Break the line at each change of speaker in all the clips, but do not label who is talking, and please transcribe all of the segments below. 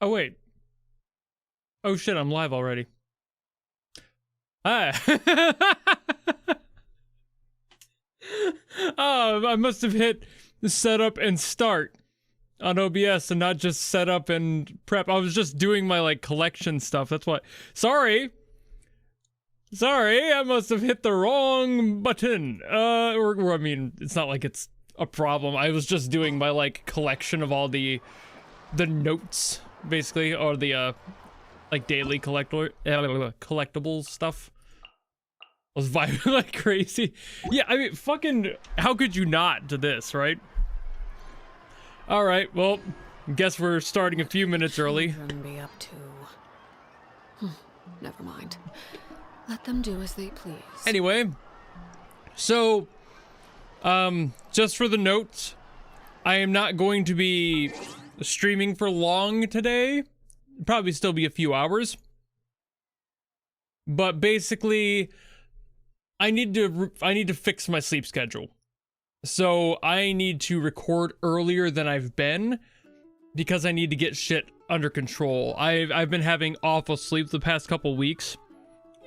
Oh, wait. Oh, shit, I'm live already. Ah. Oh, I must have hit setup and start on OBS and not just setup and prep. I was just doing my, like, collection stuff. That's why. Sorry, I must have hit the wrong button. Or I mean, it's not like it's a problem. I was just doing my, like, collection of all the notes, basically, or the, like, daily collectibles stuff. I was vibing like crazy. Yeah, I mean, fucking, how could you not to this, right? Alright, well, guess we're starting a few minutes early.
Be up to... Never mind. Let them do as they please.
Anyway, so, just for the notes, I am not going to be streaming for long today. Probably still be a few hours. But basically, I need to fix my sleep schedule. So I need to record earlier than I've been because I need to get shit under control. I've been having awful sleep the past couple weeks,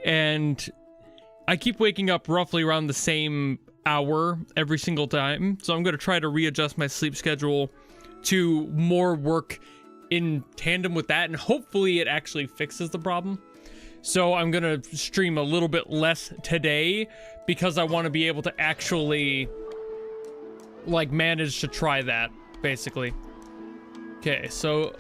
and I keep waking up roughly around the same hour every single time. So I'm going to try to readjust my sleep schedule to more work in tandem with that, and hopefully it actually fixes the problem. So I'm gonna stream a little bit less today because I want to be able to actually, like, manage to try that, basically. Okay, so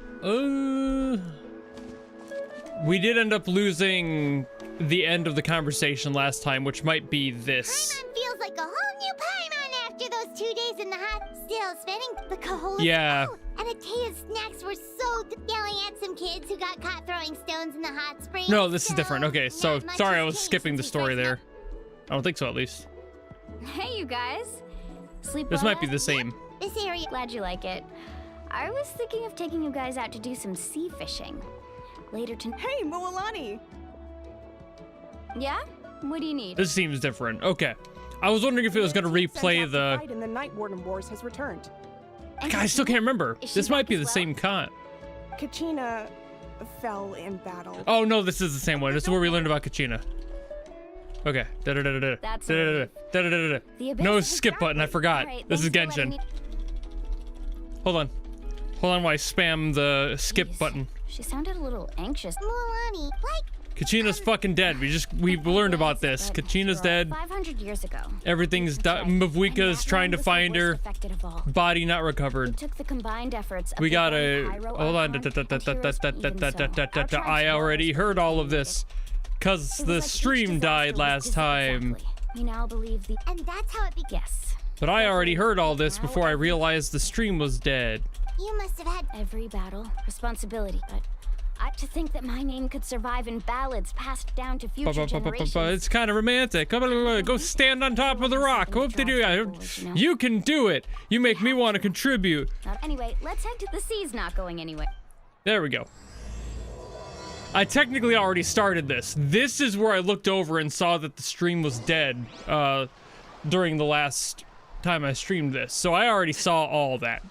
we did end up losing the end of the conversation last time, which might be this.
Paimon feels like a whole new Paimon after those 2 days in the hot, still spinning the cola.
Yeah.
Oh, and Atea's snacks were so yelling at some kids who got caught throwing stones in the hot springs.
No, this is different. Okay, so
not much
sorry, I
has
was
changed
skipping the
since we
story
first
there. I don't think so, at least.
Hey, you guys. Sleep
This
well
might be the
last
same.
This area.
Glad you like it. I was thinking of taking you guys out to do some sea fishing. Later tonight.
Hey, Moalani!
Yeah? What do you need?
This seems different. Okay. I was wondering if it was going to replay the...
fight in the Night Warden Wars has returned.
And
God, I still can't remember.
Is she
This might
back
be
as
the
well?
same con.
Kachina fell in battle.
Oh, no, this is the same one. This is where we learned about Kachina. Okay. Da-da-da-da-da.
That's
Da-da-da-da. Da-da-da-da-da.
The abyss
No
has
skip button. I
started.
forgot.
Alright,
This is
thanks for letting
Genshin.
me-
Hold on. Hold on while I spam the skip
Jeez,
button.
She sounded a little anxious.
Mualani, like,
Kachina's fucking dead. We learned about this.
But
Kachina's
after all,
dead.
500 years ago.
Everything's
That's right.
Mavuika's
And
trying to
Natlan was the
find her.
worst affected of all.
Body not
It
recovered.
took the combined efforts of
We
the
gotta...
Pyro
Hold on.
Archon and heroes, but even so, our
I already
tribes
heard all of
were
this. Cause
It was
the
like each
stream
disaster
died
was
last time.
exactly. We now believe the...
and that's how it began.
Yes.
But I already heard all this before I realized the stream was dead.
You must have had.
Every battle, responsibility, but to think that my name could survive in ballads passed down to future generations.
It's kind of romantic. Come on, go stand on top of the rock. Hope they do. You can do it. You make me want to contribute.
Anyway, let's head to the sea's not going anywhere.
There we go. I technically already started this. This is where I looked over and saw that the stream was dead during the last time I streamed this. So I already saw all that.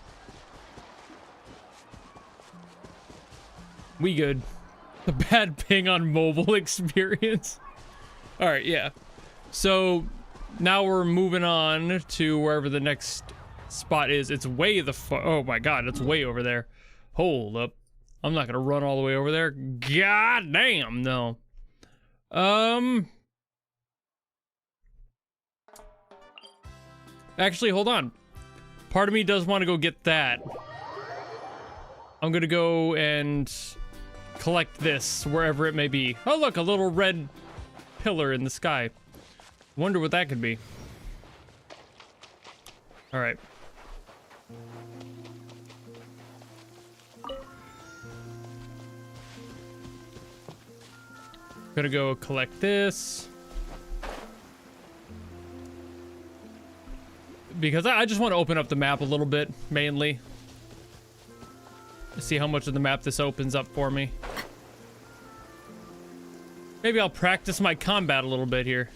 We good. The bad ping on mobile experience. All right, yeah. So now we're moving on to wherever the next spot is. It's way oh my God, it's way over there. Hold up. I'm not gonna run all the way over there. God damn, no. Actually, hold on. Part of me does want to go get that. I'm gonna go and collect this wherever it may be. Oh look, a little red pillar in the sky. Wonder what that could be. All right. Gonna go collect this. Because I just want to open up the map a little bit, mainly. See how much of the map this opens up for me. Maybe I'll practice my combat a little bit here.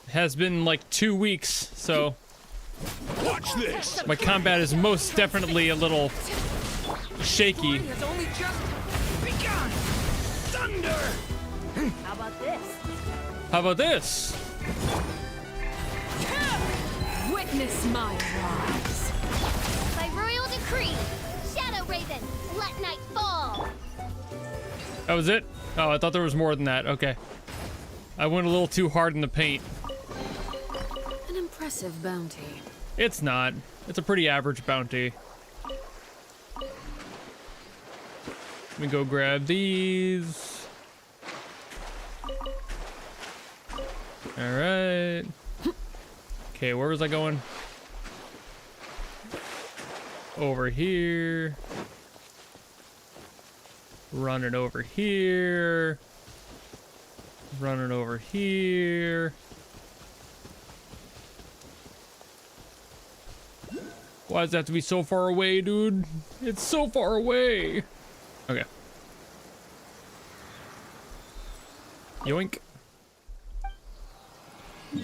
It has been like 2 weeks, so
Watch this.
My combat is most definitely a little shaky.
It's only just begun. Thunder.
How about this?
How about this?
Witness my rise.
By royal decree, Shadow Raven, let night fall.
That was it? Oh, I thought there was more than that. Okay. I went a little too hard in the paint.
An impressive bounty.
It's not. It's a pretty average bounty. Let me go grab these. Alright. Okay, where was I going? Over here. Running over here. Running over here. Why does it have to be so far away, dude? It's so far away. Okay. Yoink.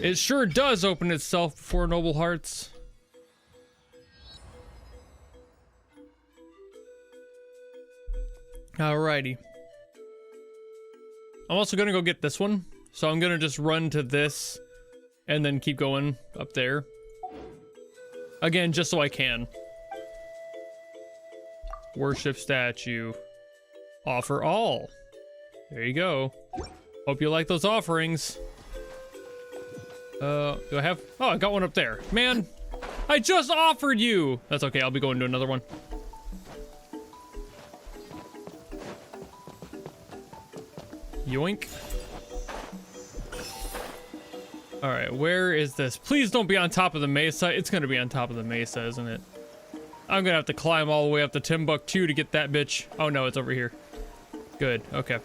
It sure does open itself before Noble Hearts. Alrighty. I'm also gonna go get this one. So I'm gonna just run to this and then keep going up there. Again, just so I can. Worship statue. Offer all. There you go. Hope you like those offerings. Do I have? Oh, I got one up there. Man, I just offered you. That's okay. I'll be going to another one. Yoink. All right, where is this? Please don't be on top of the mesa. It's gonna be on top of the mesa, isn't it? I'm gonna have to climb all the way up to Timbuktu to get that bitch. Oh no, it's over here. Good, okay.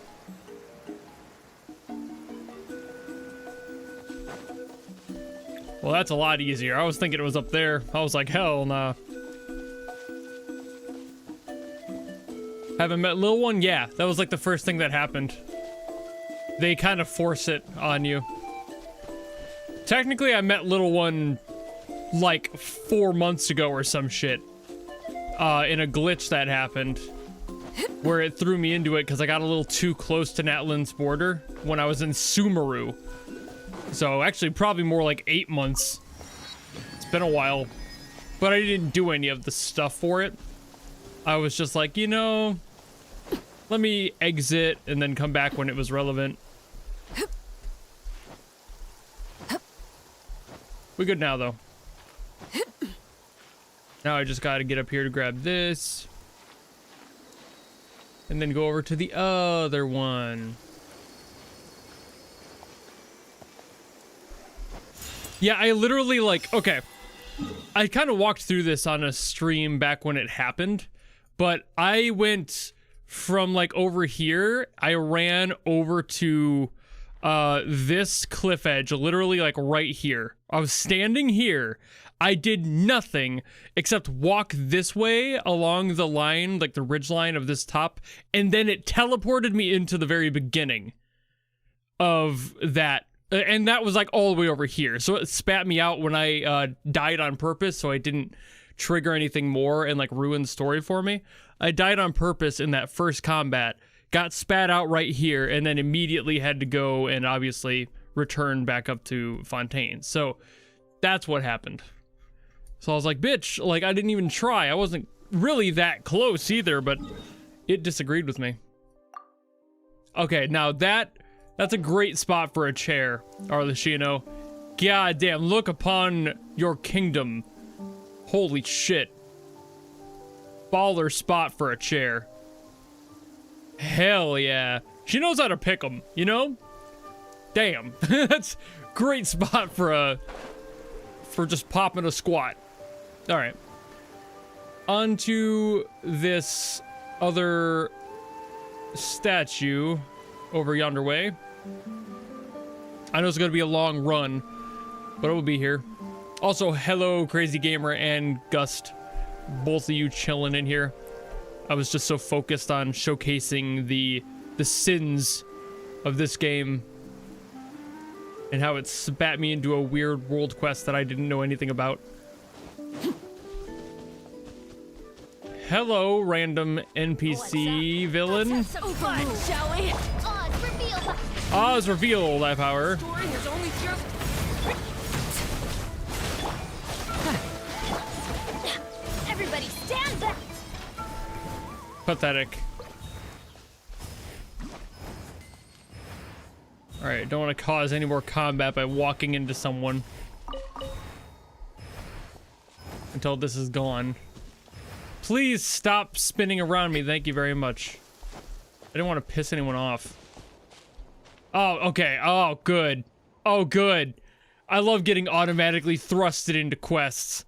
Well, that's a lot easier. I was thinking it was up there. I was like, hell nah. Haven't met Lil One? Yeah, that was like the first thing that happened. They kind of force it on you. Technically, I met Little One like 4 months ago or some shit. In a glitch that happened. Where it threw me into it because I got a little too close to Natlan's border when I was in Sumeru. So actually probably more like 8 months. It's been a while. But I didn't do any of the stuff for it. I was just like, you know, let me exit and then come back when it was relevant. We good now, though. Now I just gotta get up here to grab this. And then go over to the other one. Yeah, I literally, like, okay. I kind of walked through this on a stream back when it happened. But I went from, like, over here. I ran over to this cliff edge, literally, like, right here. I was standing here. I did nothing except walk this way along the line, like the ridge line of this top, and then it teleported me into the very beginning of that. And that was like all the way over here. So it spat me out when I died on purpose, so I didn't trigger anything more and like ruin the story for me. I died on purpose in that first combat, got spat out right here, and then immediately had to go and obviously return back up to Fontaine. So that's what happened. So I was like, bitch, like I didn't even try. I wasn't really that close either, but it disagreed with me. Okay, now that's a great spot for a chair, Arlecchino. God damn, look upon your kingdom. Holy shit. Baller spot for a chair. Hell yeah. She knows how to pick them, you know? Damn. That's great spot for just popping a squat. All right. Onto this other statue over yonder way. I know it's going to be a long run, but it will be here. Also, hello, Crazy Gamer and Gust. Both of you chilling in here. I was just so focused on showcasing the sins of this game and how it spat me into a weird world quest that I didn't know anything about. Hello, random NPC villain.
Some fun, shall we?
Oz, reveal.
Oz, reveal thy power.
Story has only just...
Everybody stand back.
Pathetic. Alright, don't want to cause any more combat by walking into someone. Until this is gone. Please stop spinning around me, thank you very much. I didn't want to piss anyone off. Oh, okay. Oh, good. Oh, good. I love getting automatically thrusted into quests.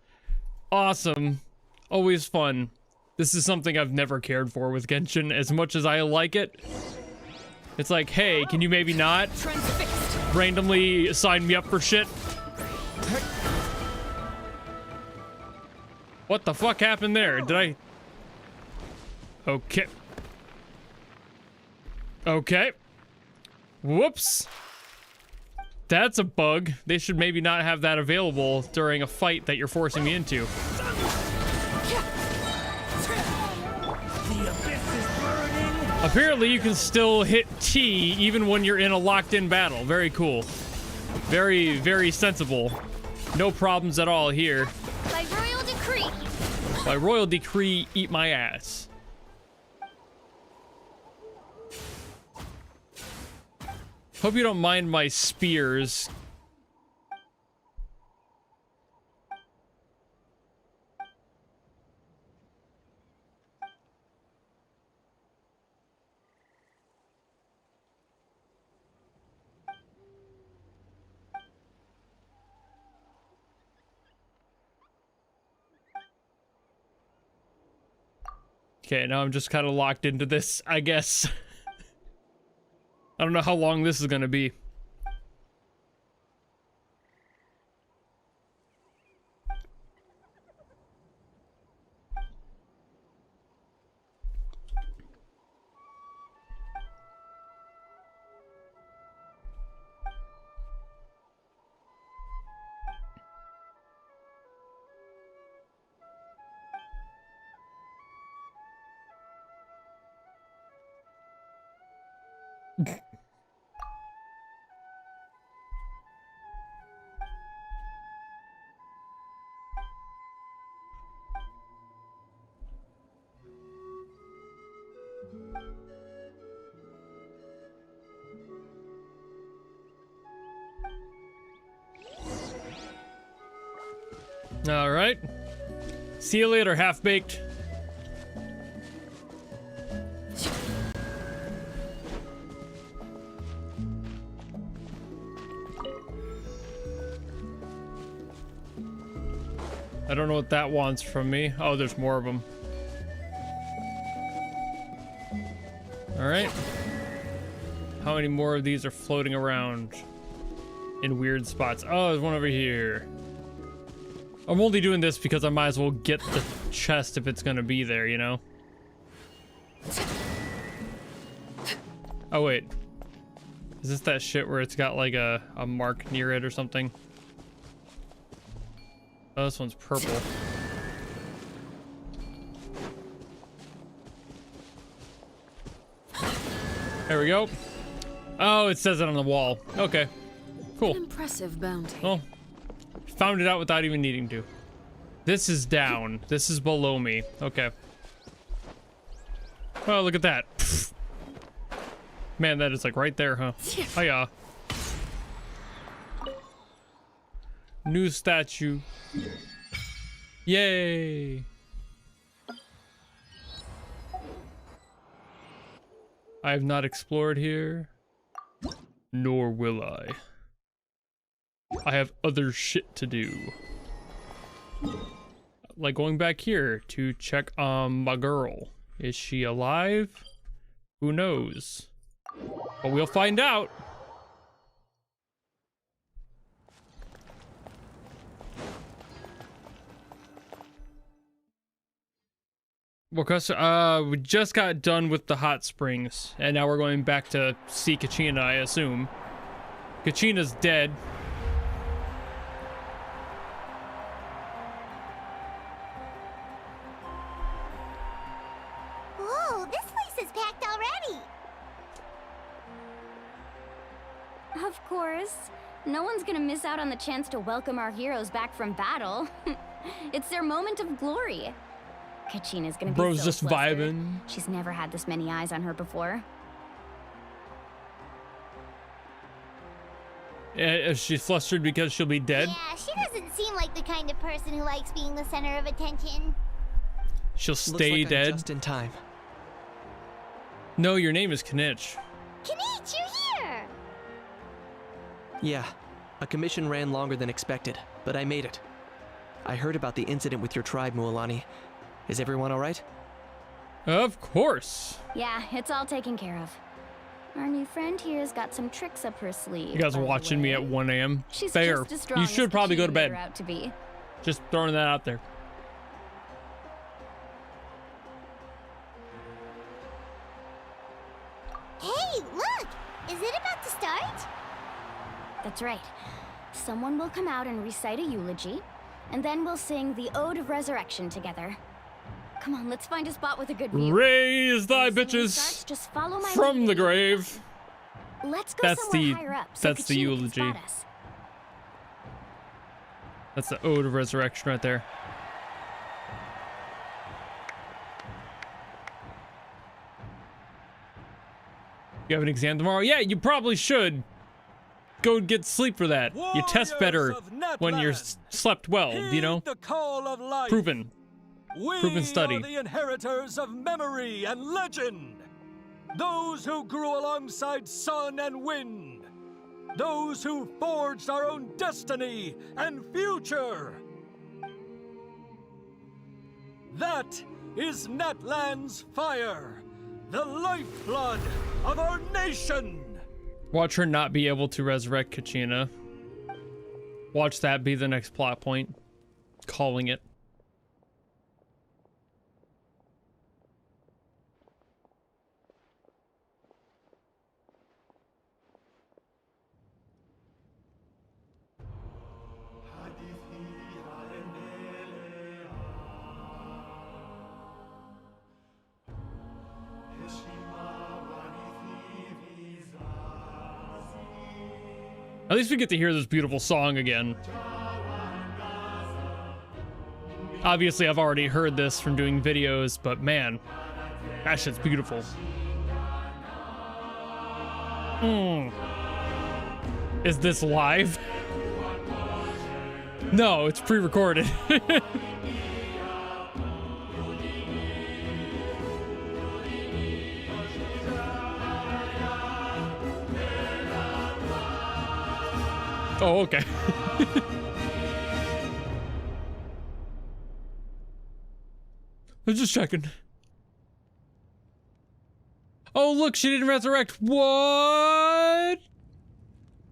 Awesome. Always fun. This is something I've never cared for with Genshin as much as I like it. It's like, hey, can you maybe not randomly sign me up for shit? What the fuck happened there? Did I... Okay. Okay. Whoops. That's a bug. They should maybe not have that available during a fight that you're forcing me into.
The abyss is burning.
Apparently you can still hit T even when you're in a locked-in battle. Very cool. Very, very sensible. No problems at all here.
By royal decree.
By royal decree, eat my ass. Hope you don't mind my spears. Okay, now I'm just kind of locked into this, I guess. I don't know how long this is gonna be. All right. See you later, half-baked. I don't know what that wants from me. Oh, there's more of them. All right. How many more of these are floating around in weird spots? Oh, there's one over here. I'm only doing this because I might as well get the chest if it's gonna be there, you know? Oh, wait. Is this that shit where it's got like a mark near it or something? Oh, this one's purple. There we go. Oh, it says it on the wall. Okay. Cool.
Impressive bounty.
Well, found it out without even needing to. This is down. This is below me. Okay. Oh, look at that. Pfft. Man, that is like right there, huh? Hiya. New statue. Yay. I have not explored here. Nor will I. I have other shit to do. Like going back here to check on my girl. Is she alive? Who knows? But we'll find out. Because we just got done with the hot springs, and now we're going back to see Kachina, I assume. Kachina's dead.
Of course. No one's gonna miss out on the chance to welcome our heroes back from battle. It's their moment of glory. Kachina's gonna be
Bro's
so
just
flustered.
vibing.
She's never had this many eyes on her before.
Is she flustered because she'll be dead?
Yeah, she doesn't seem like the kind of person who likes being the center of attention.
She'll
Looks
stay
like I'm
dead?
just in time.
No, your name is Knitch.
Kanich, you're here!
Yeah, a commission ran longer than expected, but I made it. I heard about the incident with your tribe, Mualani. Is everyone alright?
Of course.
Yeah, it's all taken care of. Our new friend here's got some tricks up her sleeve.
You guys
by
are
the
watching me
way.
at 1 a.m.
She's
Fair.
just as strong
You
as
should probably go to
Kachina
bed.
made her out to be.
Just throwing that out there.
Hey, look! Is it about to start?
That's right. Someone will come out and recite a eulogy, and then we'll sing the Ode of Resurrection together. Come on, let's find a spot with a good view.
Raise thy
When the singing
bitches
starts, just follow my
from
lead.
the grave.
Let's go
That's
somewhere
the-
higher up so
that's the
Kachina can
eulogy.
spot us.
That's the Ode of Resurrection right there. You have an exam tomorrow? Yeah, you probably should. Go get sleep for that. You test better when you're slept well, you know?
The call of life.
Proven.
We
Proven study.
are the inheritors of memory and legend. Those who grew alongside sun and wind. Those who forged our own destiny and future. That is Natlan's fire, the lifeblood of our nation.
Watch her not be able to resurrect Kachina. Watch that be the next plot point. Calling it. At least we get to hear this beautiful song again. Obviously, I've already heard this from doing videos, but man, that shit's beautiful. Is this live? No, it's pre-recorded. Oh, okay. I'm just checking. Oh, look, she didn't resurrect. What?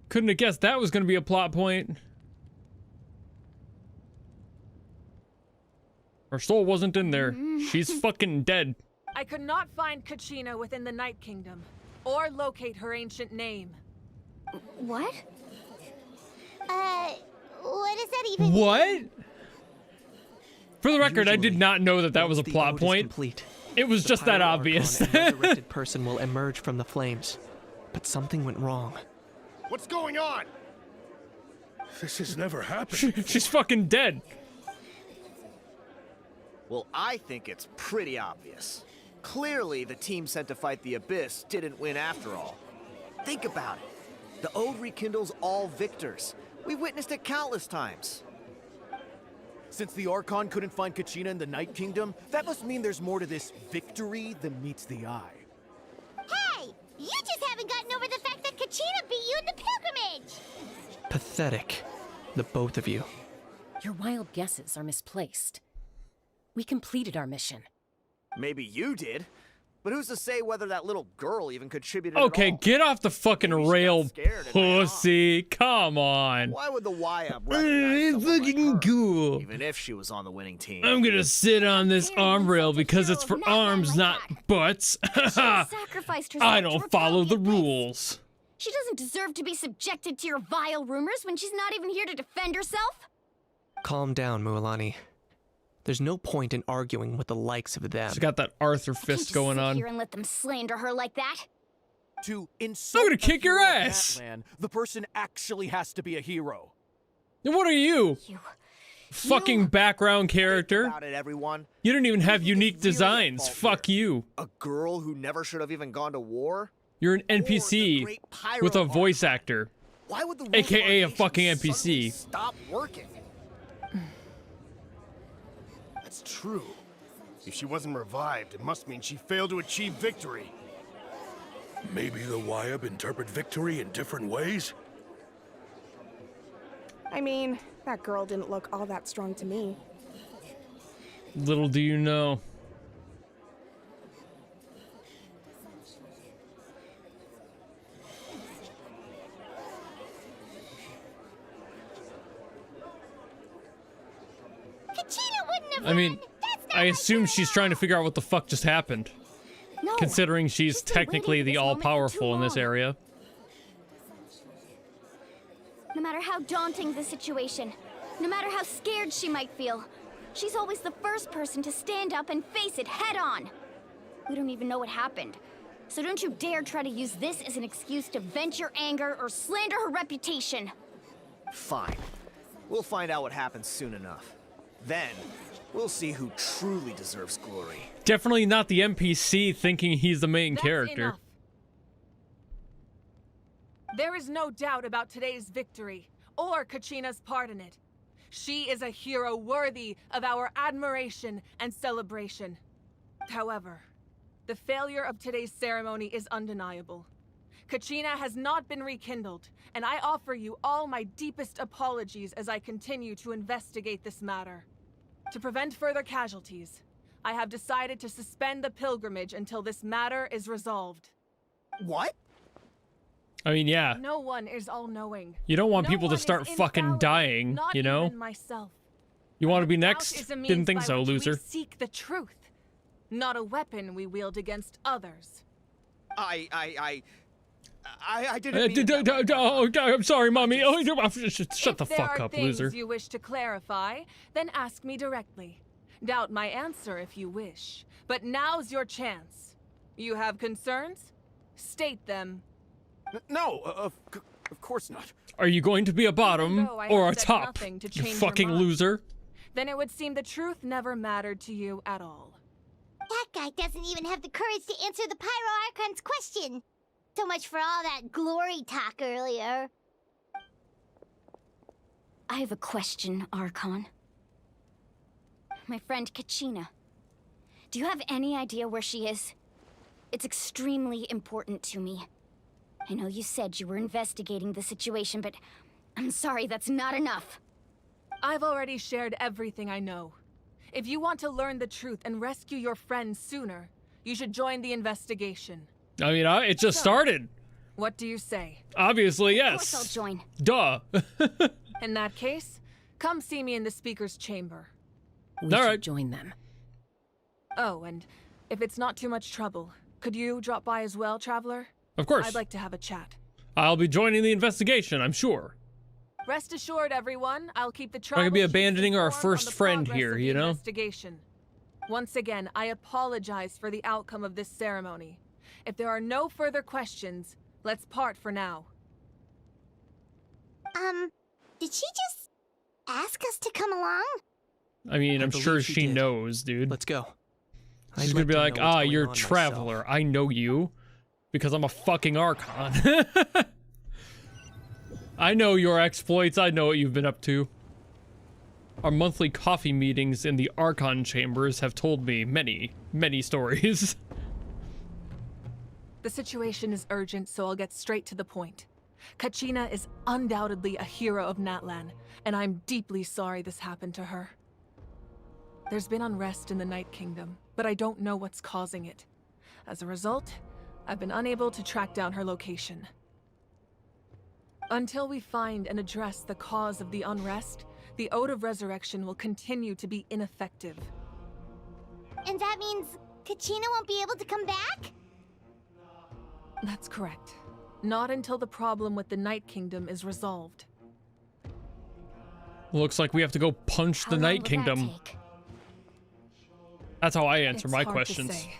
Couldn't have guessed that was going to be a plot point. Her soul wasn't in there. She's fucking dead.
I could not find Kachina within the Night Kingdom, or locate her ancient name.
What?
What does that even
What? For the record, I did
Usually,
not know that that was a
once the
plot
ode is
point.
complete,
It was
the
just that
Pyro
obvious.
Archon and resurrected person will emerge from the flames. But something went wrong.
What's going on? This has never happened.
She's fucking dead.
Well, I think it's pretty obvious. Clearly, the team sent to fight the Abyss didn't win after all. Think about it. The Ode rekindles all victors. We've witnessed it countless times. Since the Archon couldn't find Kachina in the Night Kingdom, that must mean there's more to this victory than meets the eye.
Hey! You just haven't gotten over the fact that Kachina beat you in the pilgrimage!
Pathetic. The both of you.
Your wild guesses are misplaced. We completed our mission.
Maybe you did, but who's to say whether that little girl even contributed
Okay,
at all?
get off the fucking
Maybe she got
rail,
scared and ran off.
pussy. Come on.
Why would the YM recognize someone like
Fucking
her,
cool.
even if she was on the winning team?
I'm gonna sit on this arm rail because it's for arms, not butts.
She sacrificed herself
I
to
don't
repel
follow the
the Abyss.
rules.
She doesn't deserve to be subjected to your vile rumors when she's not even here to defend herself.
Calm down, Mualani. There's no point in arguing with the likes of them.
She's got that Arthur
I can't
fist
just
going
sit
on.
here and let them slander her like that.
To insult
I'm gonna kick
a
your
hero of
ass.
Natlan, the person actually has to be a hero.
And what are you? Fucking background
Think
character.
about it, everyone.
You don't even have
Who is
unique
really at
designs.
fault
Fuck
here?
you.
A girl who never should have even gone to war?
You're an
Or the
NPC
great pyro
with a
arc?
voice actor.
Why would the rules
AKA
of our
a
nation
fucking
suddenly
NPC.
stop working?
That's true. If she wasn't revived, it must mean she failed to achieve victory. Maybe the Wyab interpret victory in different ways?
I mean, that girl didn't look all that strong to me.
Little do you know.
Kachina wouldn't have
I mean,
run. That's not
I
like
assume
her
she's
at
trying to
all.
figure out what the fuck just happened.
No.
Considering she's
She's been waiting
technically
for
the
this moment for too
all-powerful in this
long.
area.
No matter how daunting the situation, no matter how scared she might feel, she's always the first person to stand up and face it head on. We don't even know what happened. So don't you dare try to use this as an excuse to vent your anger or slander her reputation.
Fine. We'll find out what happens soon enough. Then, we'll see who truly deserves glory.
Definitely not the NPC thinking he's the main
That's
character.
enough. There is no doubt about today's victory, or Kachina's part in it. She is a hero worthy of our admiration and celebration. However, the failure of today's ceremony is undeniable. Kachina has not been rekindled, and I offer you all my deepest apologies as I continue to investigate this matter. To prevent further casualties, I have decided to suspend the pilgrimage until this matter is resolved.
What?
I mean, yeah.
No one is all-knowing.
You don't want
No
people to
one is
start fucking
infallible,
dying,
not
you know?
even myself.
You want to be
Doubt
next?
is a means
Didn't think
by
so,
which we
loser.
seek the truth, not a weapon we wield against others.
I didn't mean it that way.
Oh, I'm sorry, mommy. Oh, shut the
If there
fuck
are
up,
things
loser.
you wish to clarify, then ask me directly. Doubt my answer if you wish, but now's your chance. You have concerns? State them.
No, of course not.
Are you going to be a bottom
though I
or a
have said
top?
nothing to
You
change your
fucking
mind.
loser.
Then it would seem the truth never mattered to you at all.
That guy doesn't even have the courage to answer the Pyro Archon's question. So much for all that glory talk earlier.
I have a question, Archon. My friend Kachina. Do you have any idea where she is? It's extremely important to me. I know you said you were investigating the situation, but I'm sorry, that's not enough.
I've already shared everything I know. If you want to learn the truth and rescue your friend sooner, you should join the investigation.
I mean, it just started.
What do you say?
Obviously,
Of course I'll
yes.
join.
Duh.
In that case, come see me in the speaker's chamber.
We
All
should
right.
join them.
Oh, and if it's not too much trouble, could you drop by as well, Traveler?
Of course.
I'd like to have a chat.
I'll be joining the investigation, I'm sure.
Rest assured, everyone, I'll keep the
Not
tribal
gonna be
chiefs
abandoning our
informed on
first
the
friend
progress
here,
of the
you know?
Investigation. Once again, I apologize for the outcome of this ceremony. If there are no further questions, let's part for now.
Did she just ask us to come along?
I mean,
I
I'm sure
believe
she
she did.
knows, dude.
Let's go.
She's
I'd
gonna be
to
like,
know what's
ah,
going
you're a
on
traveler.
myself."
I know you. Because I'm a fucking Archon. I know your exploits. I know what you've been up to. Our monthly coffee meetings in the Archon chambers have told me many, many stories.
The situation is urgent, so I'll get straight to the point. Kachina is undoubtedly a hero of Natlan, and I'm deeply sorry this happened to her. There's been unrest in the Night Kingdom, but I don't know what's causing it. As a result, I've been unable to track down her location. Until we find and address the cause of the unrest, the Ode of Resurrection will continue to be ineffective.
And that means Kachina won't be able to come back?
That's correct. Not until the problem with the Night Kingdom is resolved.
Looks like we have to go punch
How
the
long
Night
will that
Kingdom.
take?
That's how I answer
It's
my
hard to
questions.
say.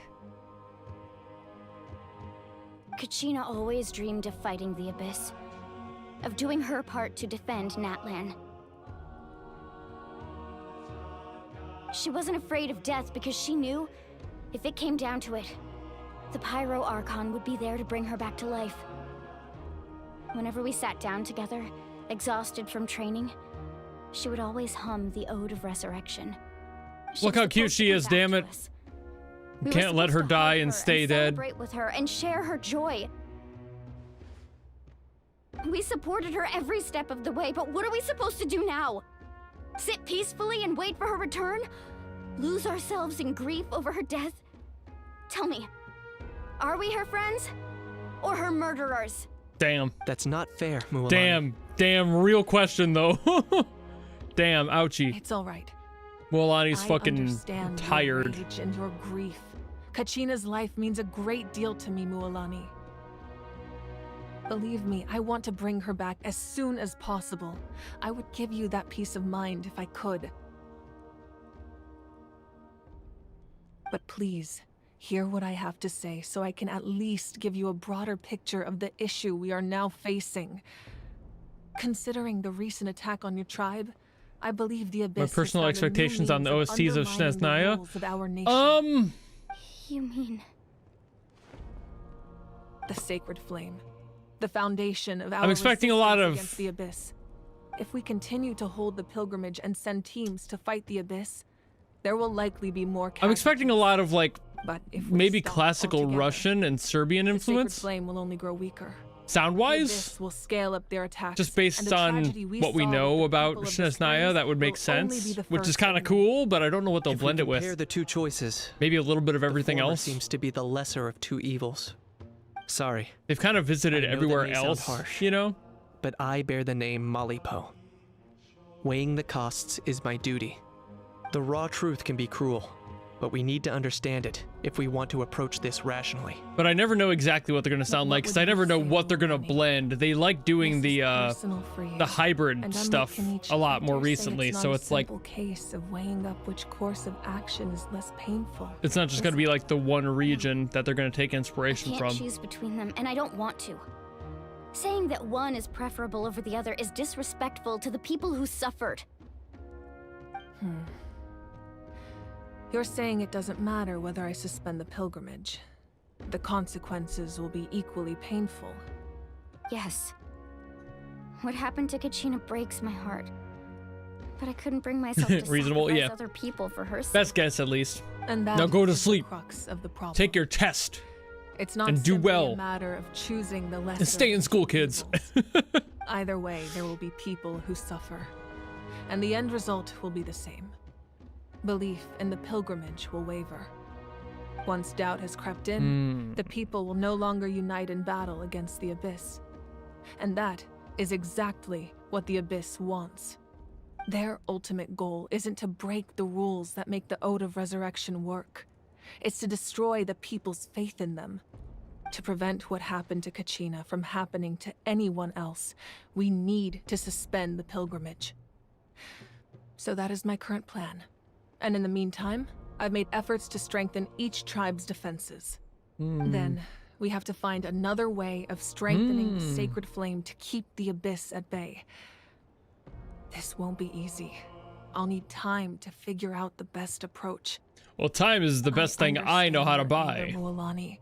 Kachina always dreamed of fighting the Abyss, of doing her part to defend Natlan. She wasn't afraid of death because she knew, if it came down to it, the Pyro Archon would be there to bring her back to life. Whenever we sat down together, exhausted from training, she would always hum the Ode of Resurrection.
Look how cute she is, damn it. Can't let her die and stay dead.
Celebrate with her and share her joy. We supported her every step of the way, but what are we supposed to do now? Sit peacefully and wait for her return? Lose ourselves in grief over her death? Tell me, are we her friends? Or her murderers?
Damn.
That's not fair, Mualani.
Damn, real question though. Damn, ouchie.
It's all right.
Mualani's
I
fucking
understand
tired.
Your rage and your grief. Kachina's life means a great deal to me, Mualani. Believe me, I want to bring her back as soon as possible. I would give you that peace of mind if I could. But please, hear what I have to say so I can at least give you a broader picture of the issue we are now facing. Considering the recent attack on your tribe, I believe the Abyss
My personal
has found a new
expectations on the
means
OSTs of
undermining the
Snezhnaya?
rules of our nation.
You mean...
The sacred flame. The foundation of our
I'm expecting a lot
resistance
of...
against the Abyss. If we continue to hold the pilgrimage and send teams to fight the Abyss, there will likely be more
I'm expecting a lot of, like,
but if we
maybe
stop
classical
altogether,
Russian and Serbian
the sacred
influence?
flame will only grow weaker. The
Sound-wise?
Abyss will scale up their attacks,
Just
and
based
the
on
tragedy we
what we
saw with
know
the
about
people of the
Snezhnaya,
Springs
that would make
will only
sense.
be the
Which is
first
kind of
enemy.
cool, but I don't know what they'll
If
blend
we
it with.
compare the two choices,
Maybe a little bit of everything
the former
else.
seems to be the lesser of two evils. Sorry.
They've kind of visited
I know that
everywhere
may sound
else,
harsh,
you know?
But I bear the name Malipo. Weighing the costs is my duty. The raw truth can be cruel, but we need to understand it if we want to approach this rationally.
But I never know exactly what they're gonna sound like, because I never know what they're gonna blend. They like doing the hybrid stuff a lot more recently, so it's like
case of weighing up which course of action is less painful.
it's not just gonna be like the one region that they're gonna take inspiration
I
from.
can't choose between them, and I don't want to. Saying that one is preferable over the other is disrespectful to the people who suffered.
You're saying it doesn't matter whether I suspend the pilgrimage. The consequences will be equally painful.
Yes. What happened to Kachina breaks my heart. But I couldn't bring myself to
Reasonable,
sacrifice
yeah.
other people for her sake.
Best guess, at least.
And that
Now go to
is the
sleep.
crux of the problem.
Take your test.
It's not
and do
simply
well.
a matter of choosing the lesser
And stay in
of
school,
two
kids.
evils. Either way, there will be people who suffer. And the end result will be the same. Belief in the pilgrimage will waver. Once doubt has crept in, the people will no longer unite in battle against the Abyss. And that is exactly what the Abyss wants. Their ultimate goal isn't to break the rules that make the Ode of Resurrection work. It's to destroy the people's faith in them. To prevent what happened to Kachina from happening to anyone else, we need to suspend the pilgrimage. So that is my current plan. And in the meantime, I've made efforts to strengthen each tribe's defenses. Then, we have to find another way of strengthening the sacred flame to keep the Abyss at bay. This won't be easy. I'll need time to figure out the best approach.
Well, time is the best thing I know how to buy.
Anger, Mualani,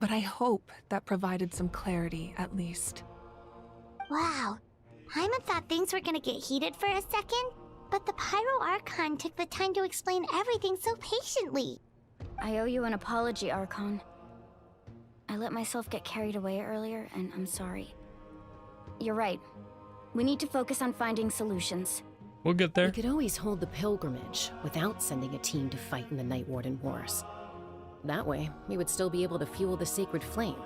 but I hope that provided some clarity, at least.
Wow. Hyman thought things were gonna get heated for a second, but the Pyro Archon took the time to explain everything so patiently.
I owe you an apology, Archon. I let myself get carried away earlier, and I'm sorry. You're right. We need to focus on finding solutions.
We'll get there.
We could always hold the pilgrimage without sending a team to fight in the Night Warden Wars. That way, we would still be able to fuel the sacred flame.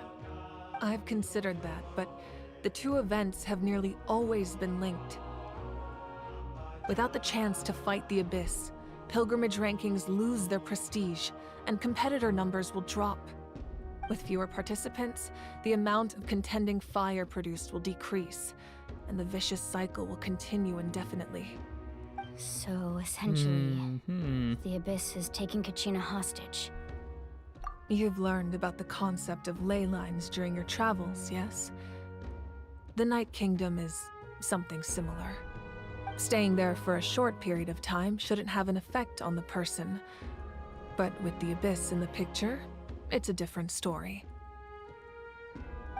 I've considered that, but the two events have nearly always been linked. Without the chance to fight the Abyss, pilgrimage rankings lose their prestige, and competitor numbers will drop. With fewer participants, the amount of contending fire produced will decrease, and the vicious cycle will continue indefinitely.
So, essentially, the Abyss is taking Kachina hostage.
You've learned about the concept of ley lines during your travels, yes? The Night Kingdom is something similar. Staying there for a short period of time shouldn't have an effect on the person. But with the Abyss in the picture, it's a different story.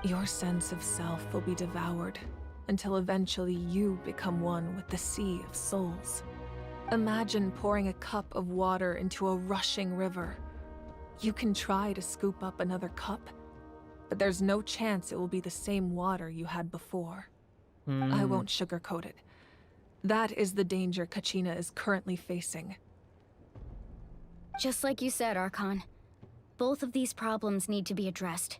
Your sense of self will be devoured until eventually you become one with the Sea of Souls. Imagine pouring a cup of water into a rushing river. You can try to scoop up another cup, but there's no chance it will be the same water you had before. I won't sugarcoat it. That is the danger Kachina is currently facing.
Just like you said, Archon. Both of these problems need to be addressed.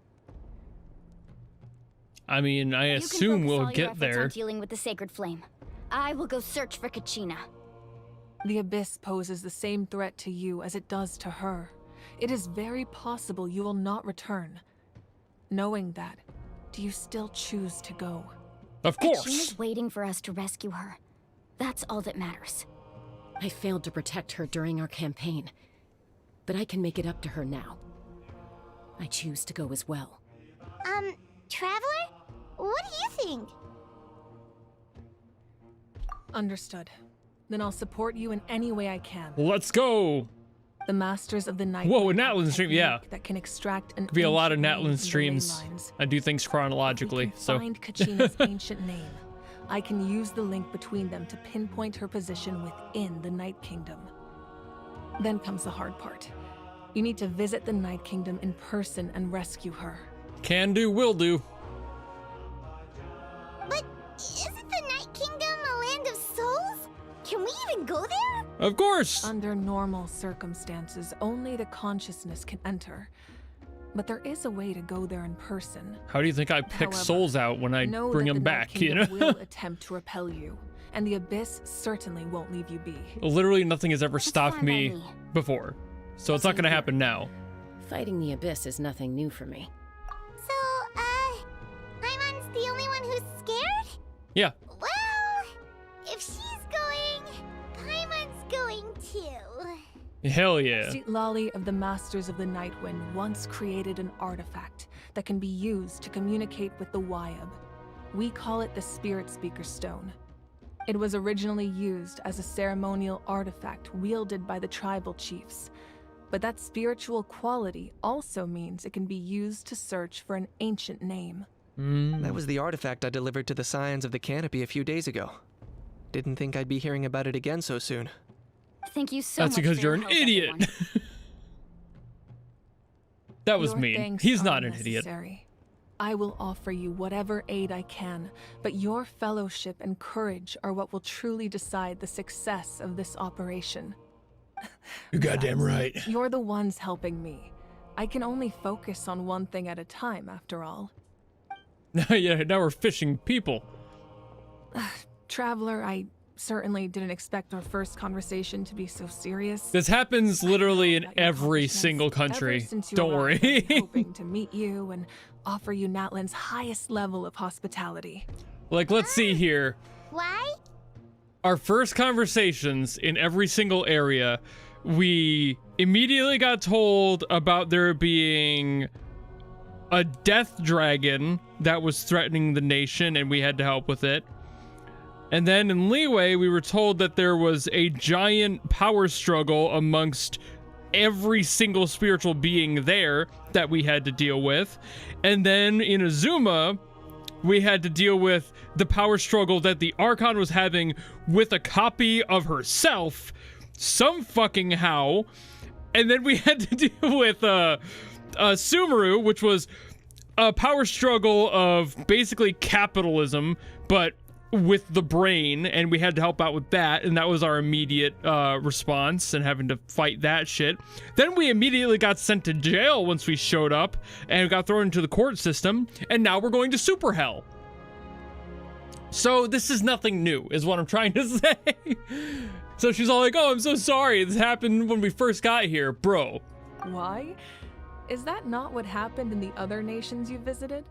I mean, I assume we'll get there.
On dealing with the Sacred Flame. I will go search for Kachina.
The Abyss poses the same threat to you as it does to her. It is very possible you will not return. Knowing that, do you still choose to go?
Of course.
Kachina's waiting for us to rescue her. That's all that matters.
I failed to protect her during our campaign, but I can make it up to her now. I choose to go as well.
Traveler? What do you think?
Understood. Then I'll support you in any way I can.
Let's go.
The Masters of the Night.
Whoa, a Natlan stream, yeah.
That can extract an
Could be a lot of
ancient name
Natlan
from the
streams.
ley lines.
I do things chronologically,
If we can
so.
find Kachina's ancient name, I can use the link between them to pinpoint her position within the Night Kingdom. Then comes the hard part. You need to visit the Night Kingdom in person and rescue her.
Can do, will do.
But isn't the Night Kingdom a land of souls? Can we even go there?
Of course.
Under normal circumstances, only the consciousness can enter. But there is a way to go there in person.
How do you think I pick
However,
souls out when I
know
bring
that
them
the Night
back, you
Kingdom
know?
will attempt to repel you, and the Abyss certainly won't leave you be.
Literally nothing has ever stopped
fine by
me
me.
before. So it's not gonna happen now.
Fighting the Abyss is nothing new for me.
So, Paimon's the only one who's scared?
Yeah.
Well, if she's going, Paimon's going too.
Hell yeah.
Lali of the Masters of the Nightwind once created an artifact that can be used to communicate with the Wyab. We call it the Spirit Speaker Stone. It was originally used as a ceremonial artifact wielded by the tribal chiefs, but that spiritual quality also means it can be used to search for an ancient name.
That was the artifact I delivered to the Scions of the Canopy a few days ago. Didn't think I'd be hearing about it again so soon.
Thank you so
That's
much
because
for
you're
your
an
help,
idiot.
everyone.
That was
Your
mean.
thanks
He's
are
not an idiot.
unnecessary. I will offer you whatever aid I can, but your fellowship and courage are what will truly decide the success of this operation.
You're goddamn right.
You're the ones helping me. I can only focus on one thing at a time, after all.
Yeah, now we're fishing people.
Traveler, I certainly didn't expect our first conversation to be so serious.
This happens literally in
About your
every
accomplishments.
single country.
Ever since you
Don't
arrived,
worry.
I've been hoping to meet you and offer you Natlan's highest level of hospitality.
Like, let's see here.
Why?
Our first conversations in every single area, we immediately got told about there being a death dragon that was threatening the nation and we had to help with it. And then in Leeway, we were told that there was a giant power struggle amongst every single spiritual being there that we had to deal with. And then in Azuma, we had to deal with the power struggle that the Archon was having with a copy of herself, some fucking how. And then we had to deal with Sumeru, which was a power struggle of basically capitalism, but with the brain, and we had to help out with that, and that was our immediate response and having to fight that shit. Then we immediately got sent to jail once we showed up and got thrown into the court system, and now we're going to super hell. So this is nothing new, is what I'm trying to say. So she's all like, oh, I'm so sorry, this happened when we first got here. Bro.
Why? Is that not what happened in the other nations you visited?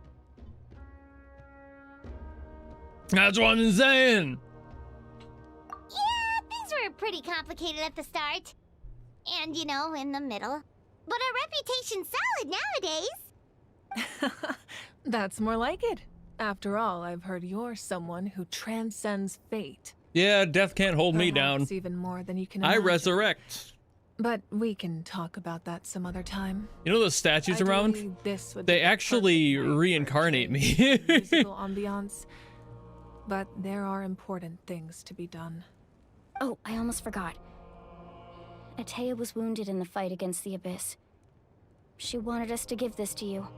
That's what I'm saying.
Yeah, things were pretty complicated at the start. And, you know, in the middle. but our reputation's solid nowadays.
That's more like it. After all, I've heard you're someone who transcends fate.
Yeah, death can't hold me down.
Perhaps even more than you can
I
imagine.
resurrect.
But we can talk about that some other time.
You know those statues around?
Ideally, this would
They
be the
actually
perfect night for a
reincarnate
change
me.
in musical ambiance. But there are important things to be done.
Oh, I almost forgot. Atea was wounded in the fight against the Abyss. She wanted us to give this to you.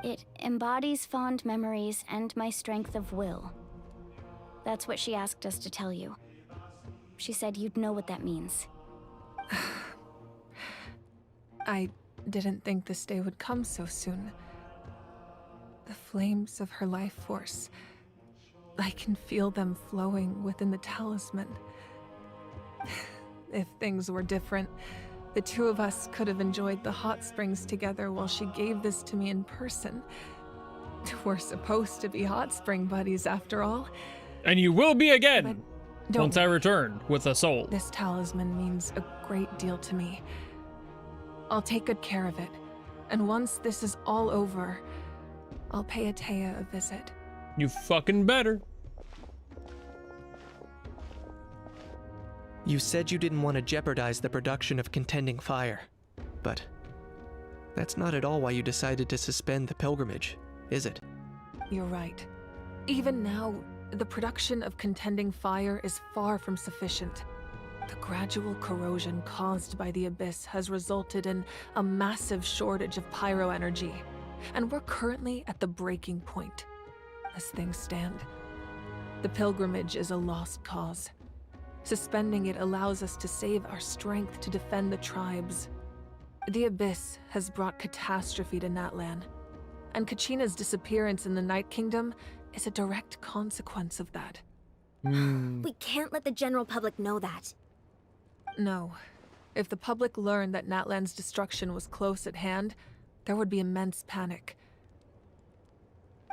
It embodies fond memories and my strength of will. That's what she asked us to tell you. She said you'd know what that means.
I didn't think this day would come so soon. The flames of her life force. I can feel them flowing within the talisman. If things were different, the two of us could have enjoyed the hot springs together while she gave this to me in person. We're supposed to be hot spring buddies after all.
And you will be again
Don't
once I return with a soul.
This talisman means a great deal to me. I'll take good care of it. And once this is all over, I'll pay Atea a visit.
You fucking better.
You said you didn't want to jeopardize the production of Contending Fire, but that's not at all why you decided to suspend the pilgrimage, is it?
You're right. Even now, the production of Contending Fire is far from sufficient. The gradual corrosion caused by the Abyss has resulted in a massive shortage of pyro energy, and we're currently at the breaking point. As things stand, the pilgrimage is a lost cause. Suspending it allows us to save our strength to defend the tribes. The Abyss has brought catastrophe to Natlan, and Kachina's disappearance in the Night Kingdom is a direct consequence of that.
We can't let the general public know that.
No. If the public learned that Natlan's destruction was close at hand, there would be immense panic.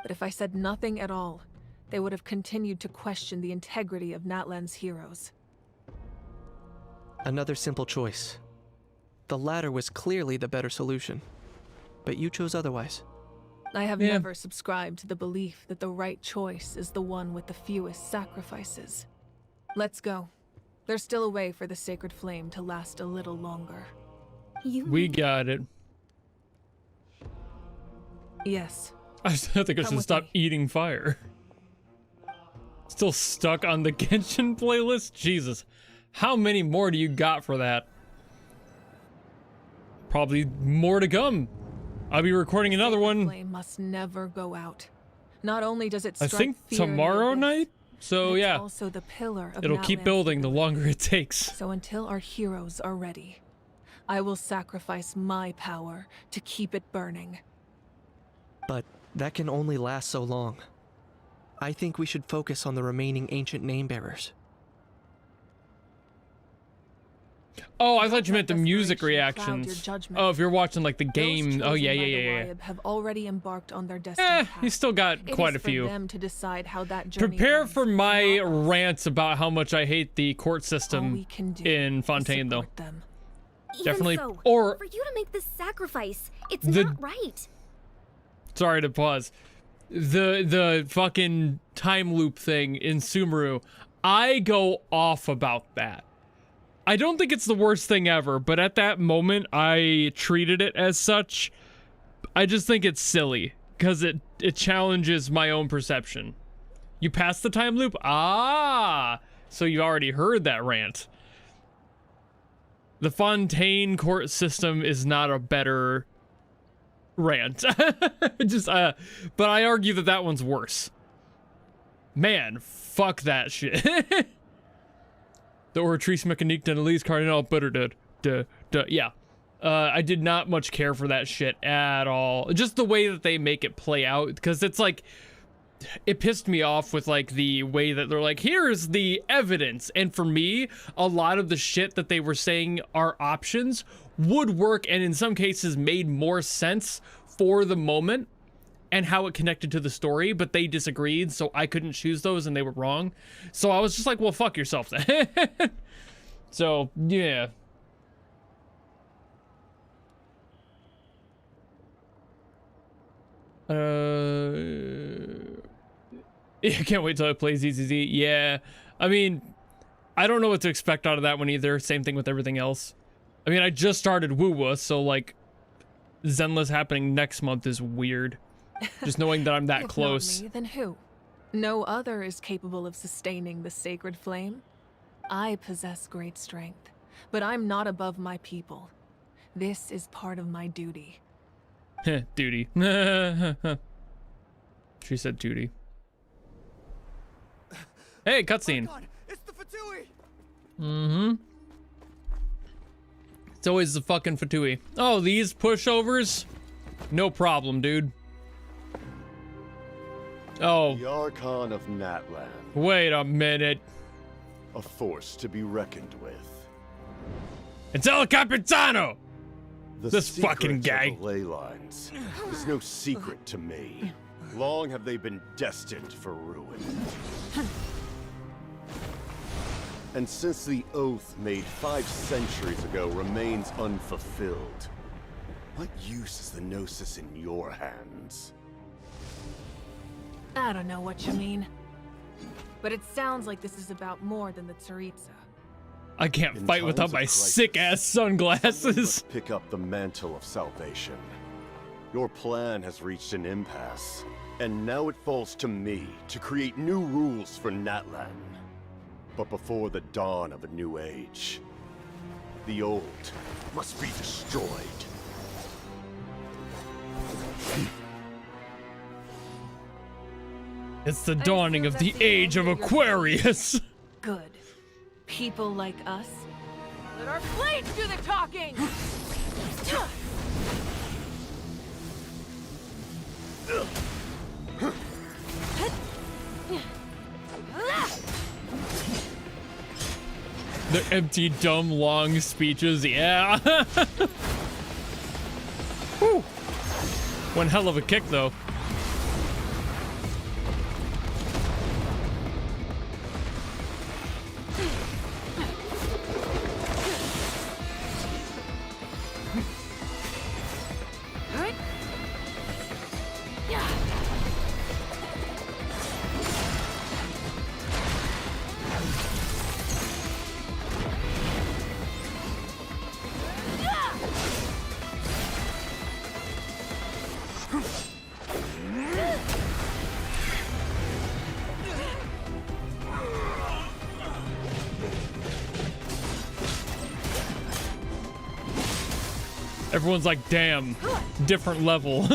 But if I said nothing at all, they would have continued to question the integrity of Natlan's heroes.
Another simple choice. The latter was clearly the better solution, but you chose otherwise.
I have never subscribed to the belief that the right choice is the one with the fewest sacrifices. Let's go. There's still a way for the sacred flame to last a little longer.
We got it.
Yes.
I think I should stop eating fire. Still stuck on the Genshin playlist? Jesus. How many more do you got for that? Probably more to come. I'll be recording another one.
Flame must never go out. Not only does it
I
strike
think
fear in the
tomorrow
abyss,
night? So
but it's
yeah.
also the pillar of
It'll keep
Natlan's
building the longer it takes.
So until our heroes are ready, I will sacrifice my power to keep it burning.
But that can only last so long. I think we should focus on the remaining ancient name-bearers.
Oh, I thought you meant the music
Cloud your
reactions.
judgment.
Oh, if you're watching like the game.
Those
Oh yeah,
chosen
yeah,
by the
yeah, yeah.
Wyeb have already embarked on their destiny path.
You still got
It
quite
is
a
for
few.
them to decide how that journey
Prepare
ends,
for my
not us.
rants about how much I hate the court
All
system
we can do
in
is
Fontaine, though.
support them.
Definitely.
Even so,
Or
for you to make this sacrifice, it's
The-
not right.
sorry to pause. The fucking time loop thing in Sumeru, I go off about that. I don't think it's the worst thing ever, but at that moment I treated it as such. I just think it's silly because it challenges my own perception. You passed the time loop? Ah, so you already heard that rant. The Fontaine court system is not a better rant. Just but I argue that that one's worse. Man, fuck that shit. The Oratrice Mécanique d'Analyse Cardinal Butterdud. Yeah. I did not much care for that shit at all. Just the way that they make it play out, because it's like, it pissed me off with like the way that they're like, here's the evidence. And for me, a lot of the shit that they were saying are options would work, and in some cases made more sense for the moment and how it connected to the story, but they disagreed, so I couldn't choose those and they were wrong. So I was just like, well, fuck yourself then. So, yeah. Yeah, can't wait till I play ZZZ. Yeah, I mean, I don't know what to expect out of that one either. Same thing with everything else. I mean, I just started Woo-Woo, so like, Zenless happening next month is weird. Just knowing that I'm that
If
close.
Not me, then who? No other is capable of sustaining the sacred flame. I possess great strength, but I'm not above my people. This is part of my duty.
Duty. She said duty. Hey, cutscene.
Oh, it's the Fatui!
Mm-hmm. It's always the fucking Fatui. Oh, these pushovers? No problem, dude. Oh.
The Archon of Natlan.
Wait a minute.
A force to be reckoned with.
It's El Capitano!
The
This fucking
secrets
guy.
of the ley lines is no secret to me. Long have they been destined for ruin. And since the oath made 5 centuries ago remains unfulfilled, what use is the Gnosis in your hands?
I don't know what you mean. But it sounds like this is about more than the Tsaritsa.
I can't
In
fight without
times of
my
crisis,
sick-ass
someone
sunglasses.
must pick up the mantle of salvation. Your plan has reached an impasse, and now it falls to me to create new rules for Natlan. But before the dawn of a new age, the old must be destroyed.
It's the dawning of the age of Aquarius.
Good. People like us. Let our blades do the talking!
The empty, dumb, long speeches, yeah. Whew. One hell of a kick, though. Everyone's like, damn, different level.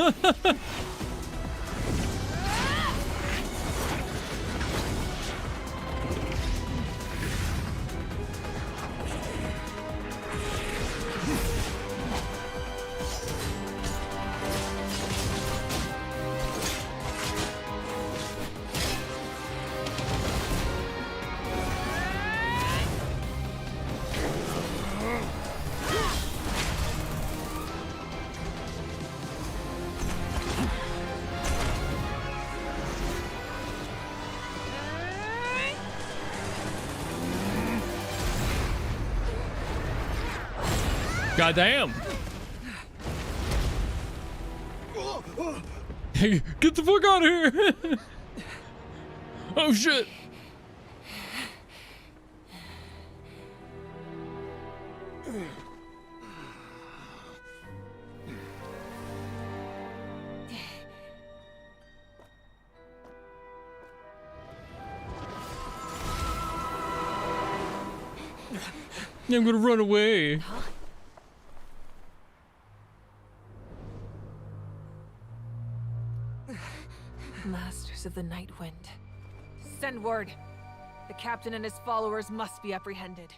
Goddamn. Hey, get the fuck out of here. Oh shit. I'm gonna run away.
Masters of the Night Wind. Send word. The captain and his followers must be apprehended.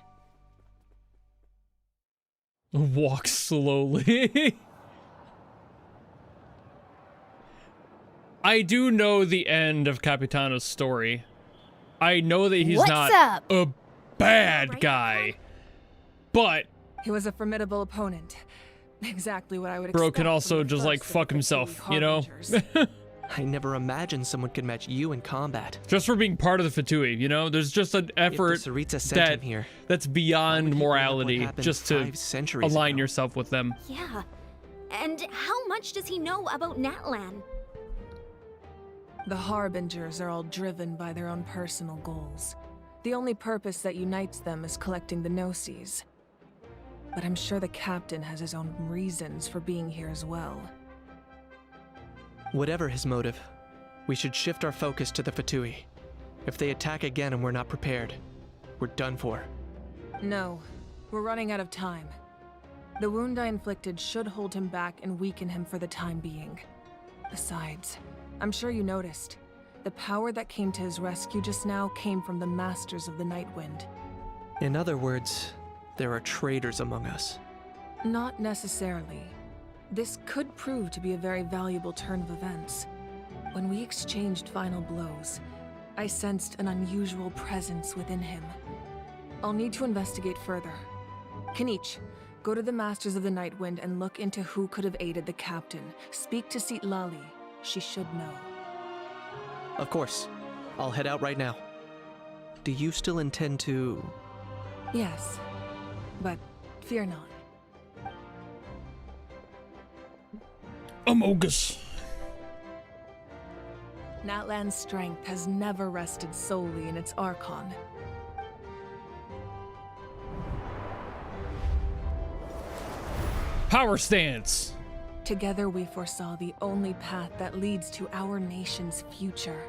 Walk slowly. I do know the end of Capitano's story. I know that he's not a bad guy, but
he was a formidable opponent. Exactly what I would expect.
Bro can also just like fuck himself, you know?
I never imagined someone could match you in combat.
Just for being part of the Fatui, you know? There's just an effort that's beyond morality just to align yourself with them.
Yeah. And how much does he know about Natlan?
The Harbingers are all driven by their own personal goals. The only purpose that unites them is collecting the Gnosis. But I'm sure the captain has his own reasons for being here as well.
Whatever his motive, we should shift our focus to the Fatui. If they attack again and we're not prepared, we're done for.
No, we're running out of time. The wound I inflicted should hold him back and weaken him for the time being. Besides, I'm sure you noticed, the power that came to his rescue just now came from the Masters of the Nightwind.
In other words, there are traitors among us.
Not necessarily. This could prove to be a very valuable turn of events. When we exchanged final blows, I sensed an unusual presence within him. I'll need to investigate further. Kenichi, go to the Masters of the Nightwind and look into who could have aided the captain. Speak to Lali. She should know.
Of course. I'll head out right now. Do you still intend to...
Yes, but fear not.
Amogus.
Natlan's strength has never rested solely in its Archon.
Power stance.
Together we foresaw the only path that leads to our nation's future.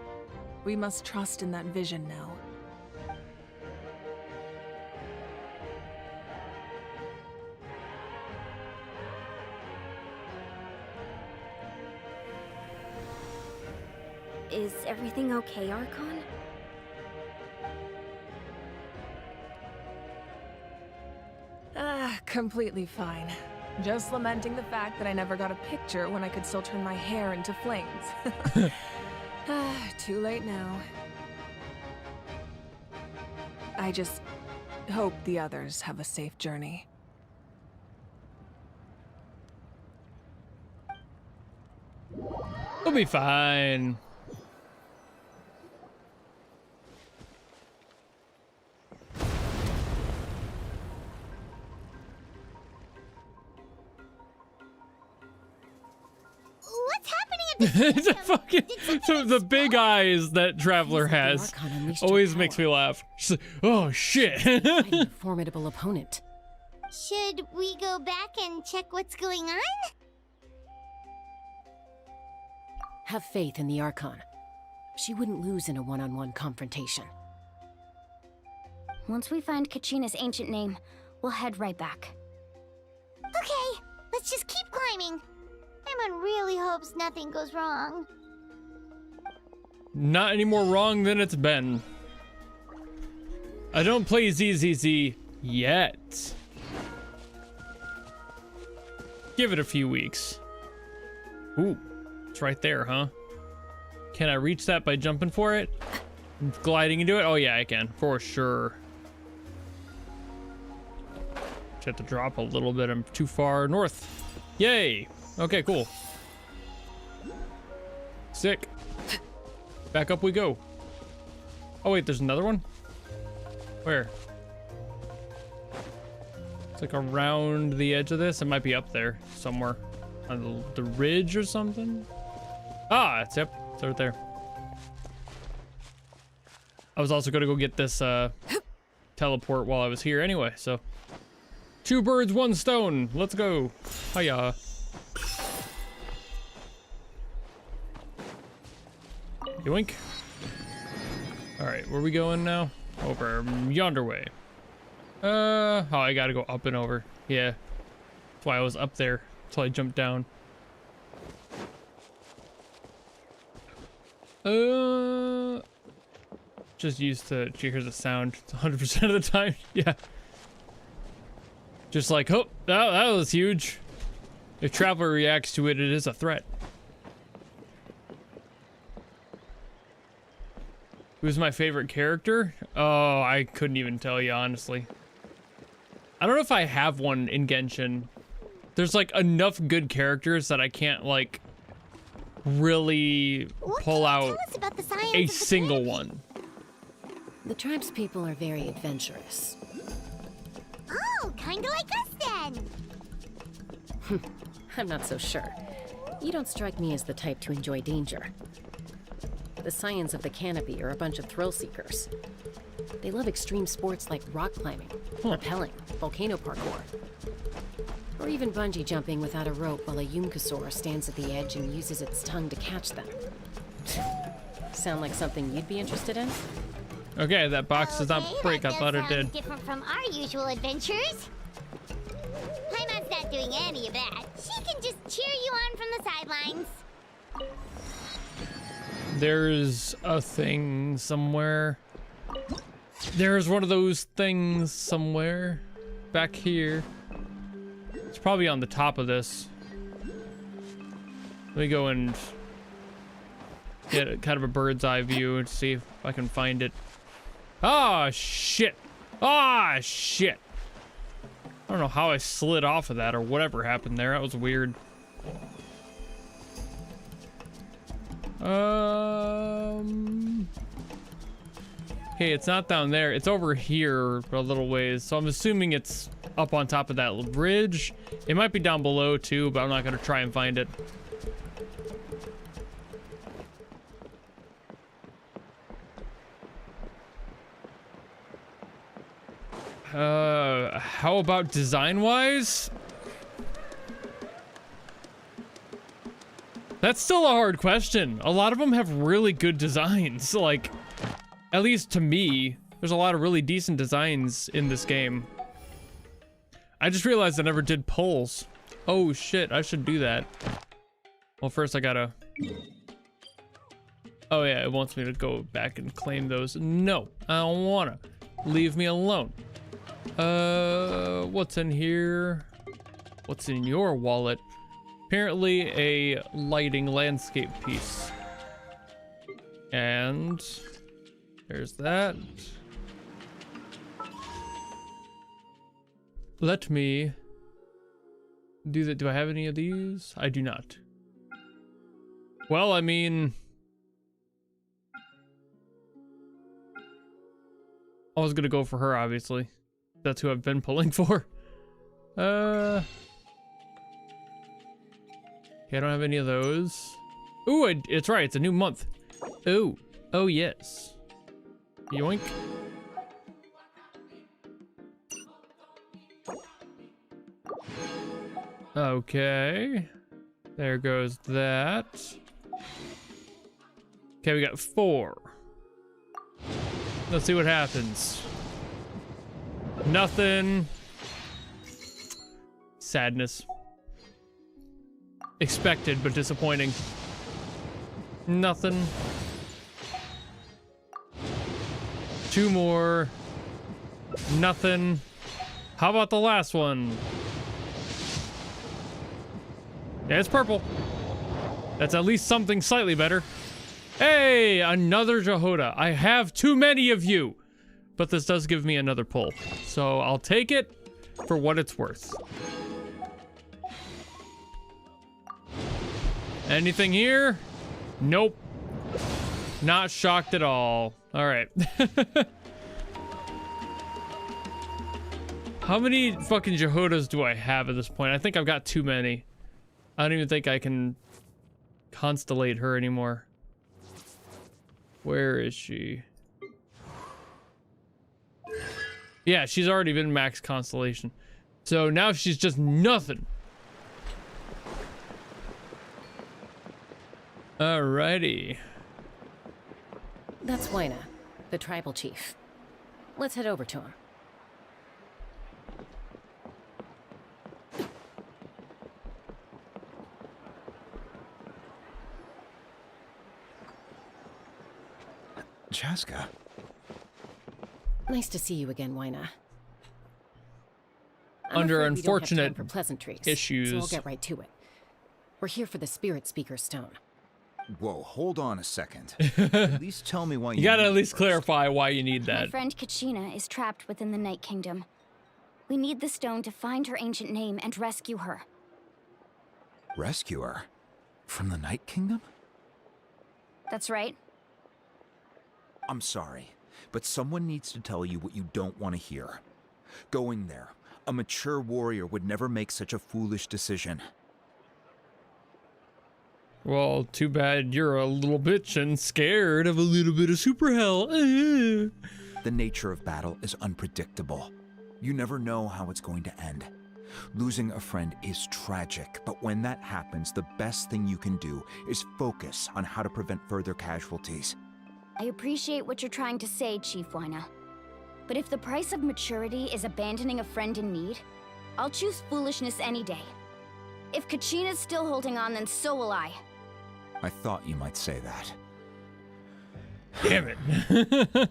We must trust in that vision now.
Is everything okay, Archon?
Completely fine. Just lamenting the fact that I never got a picture when I could still turn my hair into flames. Too late now. I just hope the others have a safe journey.
We'll be fine.
What's happening at this
It's a fucking the big eyes that Traveler has always makes me laugh. She's like, oh shit.
Fighting a formidable opponent.
Should we go back and check what's going on?
Have faith in the Archon. She wouldn't lose in a one-on-one confrontation.
Once we find Kachina's ancient name, we'll head right back.
Okay, let's just keep climbing. Everyone really hopes nothing goes wrong.
Not any more wrong than it's been. I don't play ZZZ yet. Give it a few weeks. Ooh, it's right there, huh? Can I reach that by jumping for it? Gliding into it? Oh yeah, I can, for sure. Just have to drop a little bit. I'm too far north. Yay! Okay, cool. Sick. Back up we go. Oh wait, there's another one? Where? It's like around the edge of this. It might be up there somewhere. On the ridge or something? Ah, it's right there. I was also gonna go get this teleport while I was here anyway, so. 2 birds, 1 stone. Let's go. Hiya. Yoink. Alright, where are we going now? Over yonder way. Oh, I gotta go up and over. Yeah. That's why I was up there until I jumped down. Just used to hear the sound 100% of the time. Yeah. Just like, oh, that was huge. If Traveler reacts to it, it is a threat. Who's my favorite character? Oh, I couldn't even tell you, honestly. I don't know if I have one in Genshin. There's like enough good characters that I can't like really pull out a single one.
The tribe's people are very adventurous.
Oh, kinda like us then.
I'm not so sure. You don't strike me as the type to enjoy danger. The Scions of the Canopy are a bunch of thrill seekers. They love extreme sports like rock climbing, rappelling, volcano parkour, or even bungee jumping without a rope while a Yumkasaur stands at the edge and uses its tongue to catch them. Sound like something you'd be interested in?
Okay, that box does not break. I thought it did.
Different from our usual adventures. Paimon's not doing any of that. She can just cheer you on from the sidelines.
There's a thing somewhere. There's one of those things somewhere back here. It's probably on the top of this. Let me go and get kind of a bird's eye view and see if I can find it. Ah, shit. Ah, shit. I don't know how I slid off of that or whatever happened there. That was weird. Okay, it's not down there. It's over here a little ways. So I'm assuming it's up on top of that ridge. It might be down below too, but I'm not gonna try and find it. How about design-wise? That's still a hard question. A lot of them have really good designs. Like, at least to me, there's a lot of really decent designs in this game. I just realized I never did polls. Oh shit, I should do that. Well, first I gotta... Oh yeah, it wants me to go back and claim those. No, I don't wanna. Leave me alone. What's in here? What's in your wallet? Apparently a lighting landscape piece. And there's that. Let me do that. Do I have any of these? I do not. Well, I mean, I was gonna go for her, obviously. That's who I've been pulling for. Yeah, I don't have any of those. Ooh, it's right. It's a new month. Ooh. Oh, yes. Yoink. Okay. There goes that. Okay, we got 4. Let's see what happens. Nothing. Sadness. Expected, but disappointing. Nothing. 2 more. Nothing. How about the last one? Yeah, it's purple. That's at least something slightly better. Hey, another Jehoda. I have too many of you. But this does give me another pull. So I'll take it for what it's worth. Anything here? Nope. Not shocked at all. All right. How many fucking Jehodas do I have at this point? I think I've got too many. I don't even think I can constellate her anymore. Where is she? Yeah, she's already been max constellation. So now she's just nothing. Alrighty.
That's Waina, the tribal chief. Let's head over to him.
Chaska.
Nice to see you again, Waina.
Under unfortunate
for pleasantries,
issues.
So I'll get right to it. We're here for the Spirit Speaker Stone.
Whoa, hold on a second. At least tell me why you
gotta
need
at least
it first.
clarify why you need
My
that.
friend Kachina is trapped within the Night Kingdom. We need the stone to find her ancient name and rescue her.
Rescue her? From the Night Kingdom?
That's right.
I'm sorry, but someone needs to tell you what you don't want to hear. Going there, a mature warrior would never make such a foolish decision.
Well, too bad you're a little bitch and scared of a little bit of super hell.
The nature of battle is unpredictable. You never know how it's going to end. Losing a friend is tragic, but when that happens, the best thing you can do is focus on how to prevent further casualties.
I appreciate what you're trying to say, Chief Wyna. But if the price of maturity is abandoning a friend in need, I'll choose foolishness any day. If Kachina's still holding on, then so will I.
I thought you might say that.
Damn it.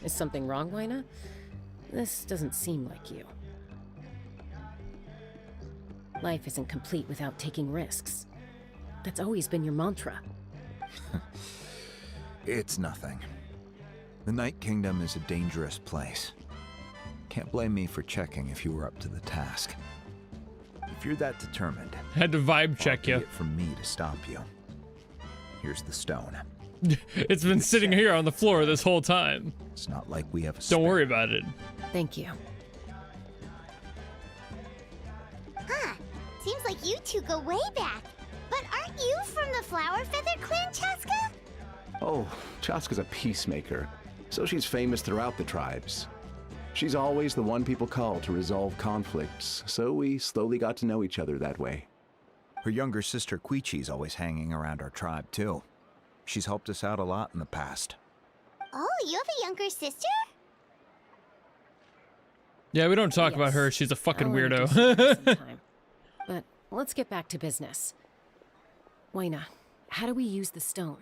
Is something wrong, Wyna? This doesn't seem like you. Life isn't complete without taking risks. That's always been your mantra.
It's nothing. The Night Kingdom is a dangerous place. Can't blame me for checking if you were up to the task. If you're that determined,
had to vibe check you.
It from me to stop you. Here's the stone.
It's been sitting here on the floor this whole time.
It's not like we have a
Don't worry about it.
Thank you.
Huh. Seems like you two go way back. But aren't you from the Flower Feather Clan, Chaska?
Oh, Chaska's a peacemaker, so she's famous throughout the tribes. She's always the one people call to resolve conflicts, so we slowly got to know each other that way.
Her younger sister Quichi's always hanging around our tribe, too. She's helped us out a lot in the past.
Oh, you have a younger sister?
Yeah, we don't talk about her. She's a fucking
I'll
weirdo.
introduce her sometime. But let's get back to business. Wyna, how do we use the stone?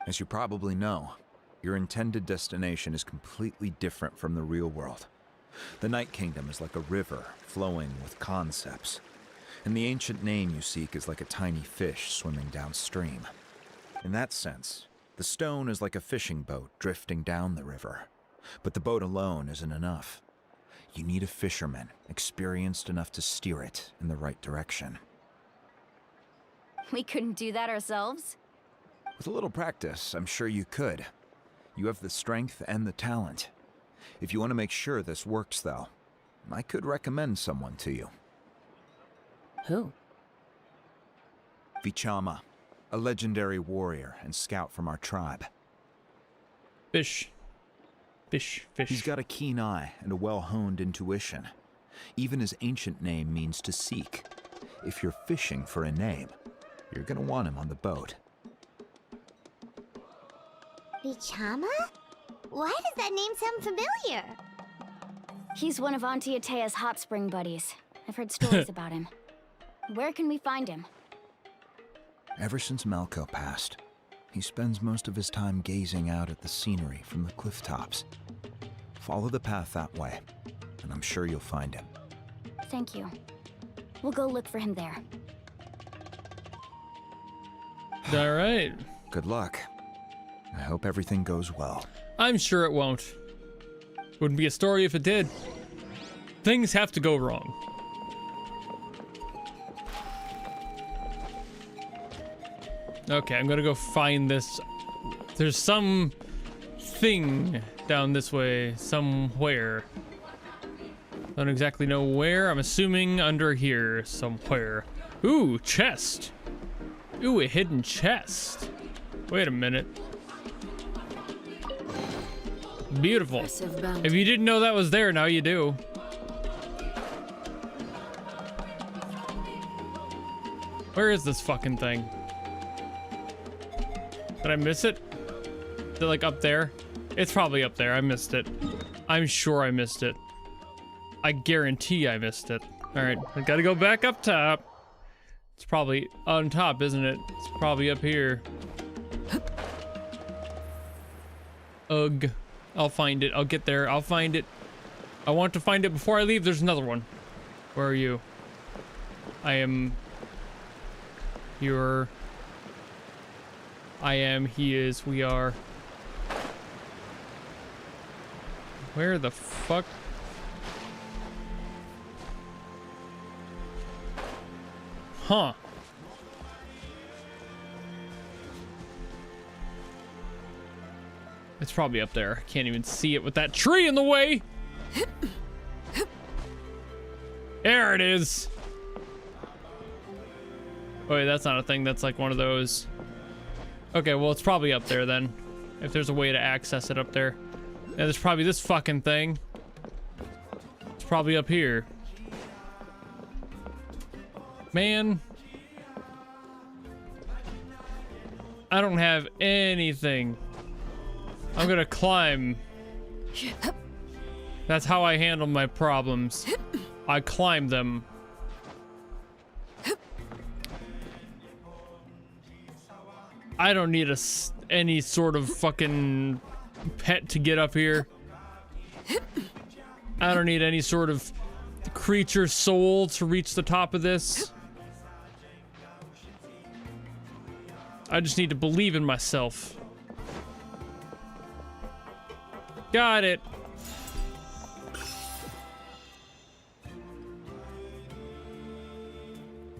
As you probably know, your intended destination is completely different from the real world. The Night Kingdom is like a river flowing with concepts, and the ancient name you seek is like a tiny fish swimming downstream. In that sense, the stone is like a fishing boat drifting down the river, but the boat alone isn't enough. You need a fisherman experienced enough to steer it in the right direction.
We couldn't do that ourselves?
With a little practice, I'm sure you could. You have the strength and the talent. If you want to make sure this works, though, I could recommend someone to you.
Who?
Vichama, a legendary warrior and scout from our tribe.
Fish.
He's got a keen eye and a well-honed intuition. Even his ancient name means to seek. If you're fishing for a name, you're gonna want him on the boat.
Vichama? Why does that name sound familiar?
He's one of Auntie Atea's hot spring buddies. I've heard stories about him. Where can we find him?
Ever since Malco passed, he spends most of his time gazing out at the scenery from the cliff tops. Follow the path that way, and I'm sure you'll find him.
Thank you. We'll go look for him there.
All right.
Good luck. I hope everything goes well.
I'm sure it won't. Wouldn't be a story if it did. Things have to go wrong. Okay, I'm gonna go find this. There's some thing down this way, somewhere. Don't exactly know where. I'm assuming under here somewhere. Ooh, chest. Ooh, a hidden chest. Wait a minute. Beautiful. If you didn't know that was there, now you do. Where is this fucking thing? Did I miss it? Is it like up there? It's probably up there. I missed it. I'm sure I missed it. I guarantee I missed it. All right, I gotta go back up top. It's probably on top, isn't it? It's probably up here. Ugh. I'll find it. I'll get there. I'll find it. I want to find it before I leave. There's another one. Where are you? I am... You're... I am, he is, we are. Where the fuck? Huh. It's probably up there. I can't even see it with that tree in the way. There it is. Oh wait, that's not a thing. That's like one of those. Okay, well, it's probably up there then. If there's a way to access it up there. Yeah, there's probably this fucking thing. It's probably up here. Man. I don't have anything. I'm gonna climb. That's how I handle my problems. I climb them. I don't need any sort of fucking pet to get up here. I don't need any sort of creature soul to reach the top of this. I just need to believe in myself. Got it.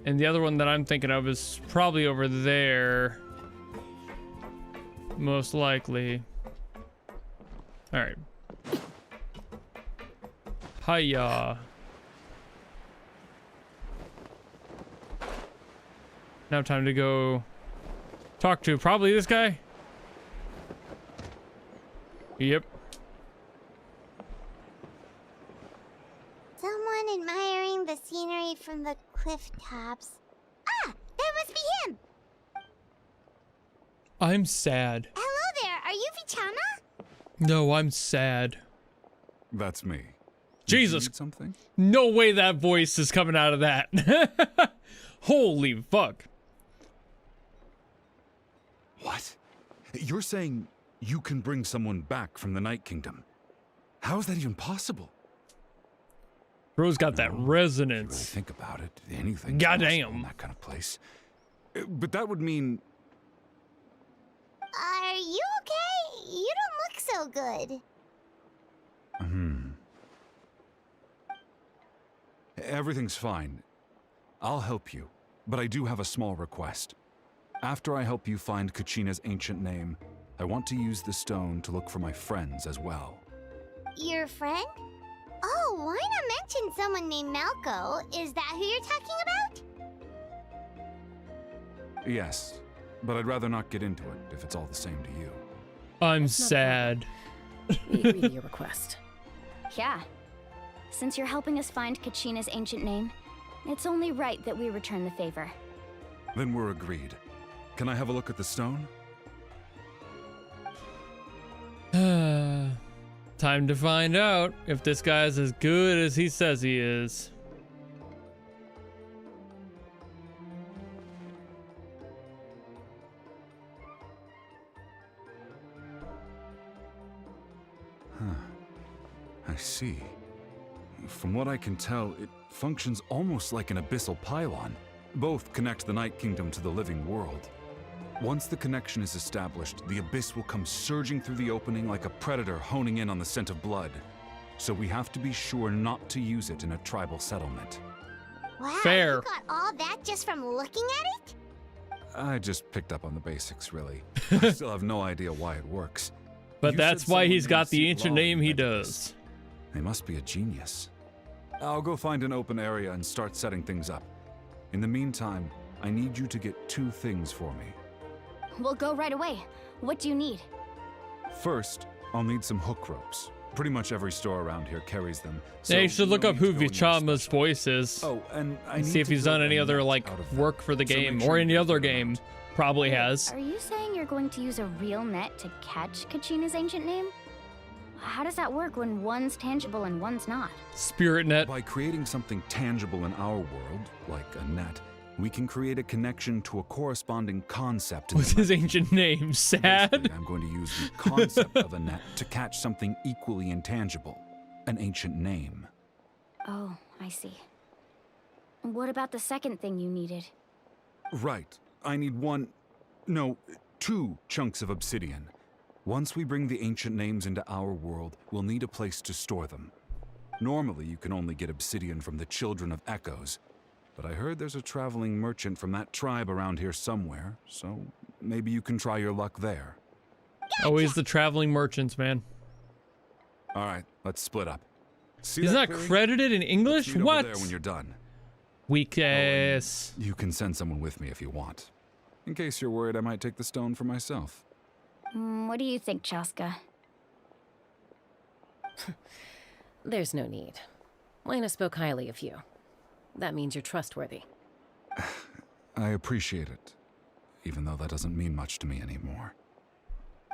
And the other one that I'm thinking of is probably over there. Most likely. Alright. Hiya. Now time to go talk to probably this guy. Yep.
Someone admiring the scenery from the cliff tops. Ah, that must be him.
I'm sad.
Hello there, are you Vichama?
No, I'm sad.
That's me.
Jesus.
Something?
No way that voice is coming out of that. Holy fuck.
What? You're saying you can bring someone back from the Night Kingdom? How is that even possible?
Bro's got that resonance.
Really think about it. Anything.
Goddamn.
In that kind of place. But that would mean.
Are you okay? You don't look so good.
Everything's fine. I'll help you, but I do have a small request. After I help you find Kachina's ancient name, I want to use the stone to look for my friends as well.
Your friend? Oh, why not mention someone named Malco? Is that who you're talking about?
Yes, but I'd rather not get into it if it's all the same to you.
I'm sad.
We agree to your request.
Yeah. Since you're helping us find Kachina's ancient name, it's only right that we return the favor.
Then we're agreed. Can I have a look at the stone?
Time to find out if this guy's as good as he says he is.
I see. From what I can tell, it functions almost like an abyssal pylon. Both connect the Night Kingdom to the living world. Once the connection is established, the abyss will come surging through the opening like a predator honing in on the scent of blood. So we have to be sure not to use it in a tribal settlement.
Wow,
Fair.
You got all that just from looking at it?
I just picked up on the basics, really. I still have no idea why it works.
But
You
that's
said
why
someone
he's got
named
the ancient
Siglal
name he
invented this.
does.
They must be a genius. I'll go find an open area and start setting things up. In the meantime, I need you to get 2 things for me.
We'll go right away. What do you need?
First, I'll need some hook ropes. Pretty much every store around here carries them.
Yeah, you should look
no
up
need
who
to go anywhere
Vichama's voice is.
Oh, and I
and
need
see if
to
he's
build
done any
a
other
net
like
out of them.
work for the
So make
game
sure
or
you
any
get
other
that
game.
around.
Probably has.
Are you saying you're going to use a real net to catch Kachina's ancient name? How does that work when one's tangible and one's not?
Spirit net.
By creating something tangible in our world, like a net, we can create a connection to a corresponding concept in
What's
the
his
night.
ancient name? Sad?
Basically, I'm going to use the concept of a net to catch something equally intangible, an ancient name.
Oh, I see. What about the second thing you needed?
Right. I need 2 chunks of obsidian. Once we bring the ancient names into our world, we'll need a place to store them. Normally, you can only get obsidian from the Children of Echoes, but I heard there's a traveling merchant from that tribe around here somewhere, so maybe you can try your luck there.
Always the traveling merchants, man.
All right, let's split up. See
He's
that
not
clearing?
credited in English?
Let's meet over
What?
there when you're done.
Weak ass.
You can send someone with me if you want. In case you're worried I might take the stone for myself.
What do you think, Chaska?
There's no need. Lena spoke highly of you. That means you're trustworthy.
I appreciate it, even though that doesn't mean much to me anymore.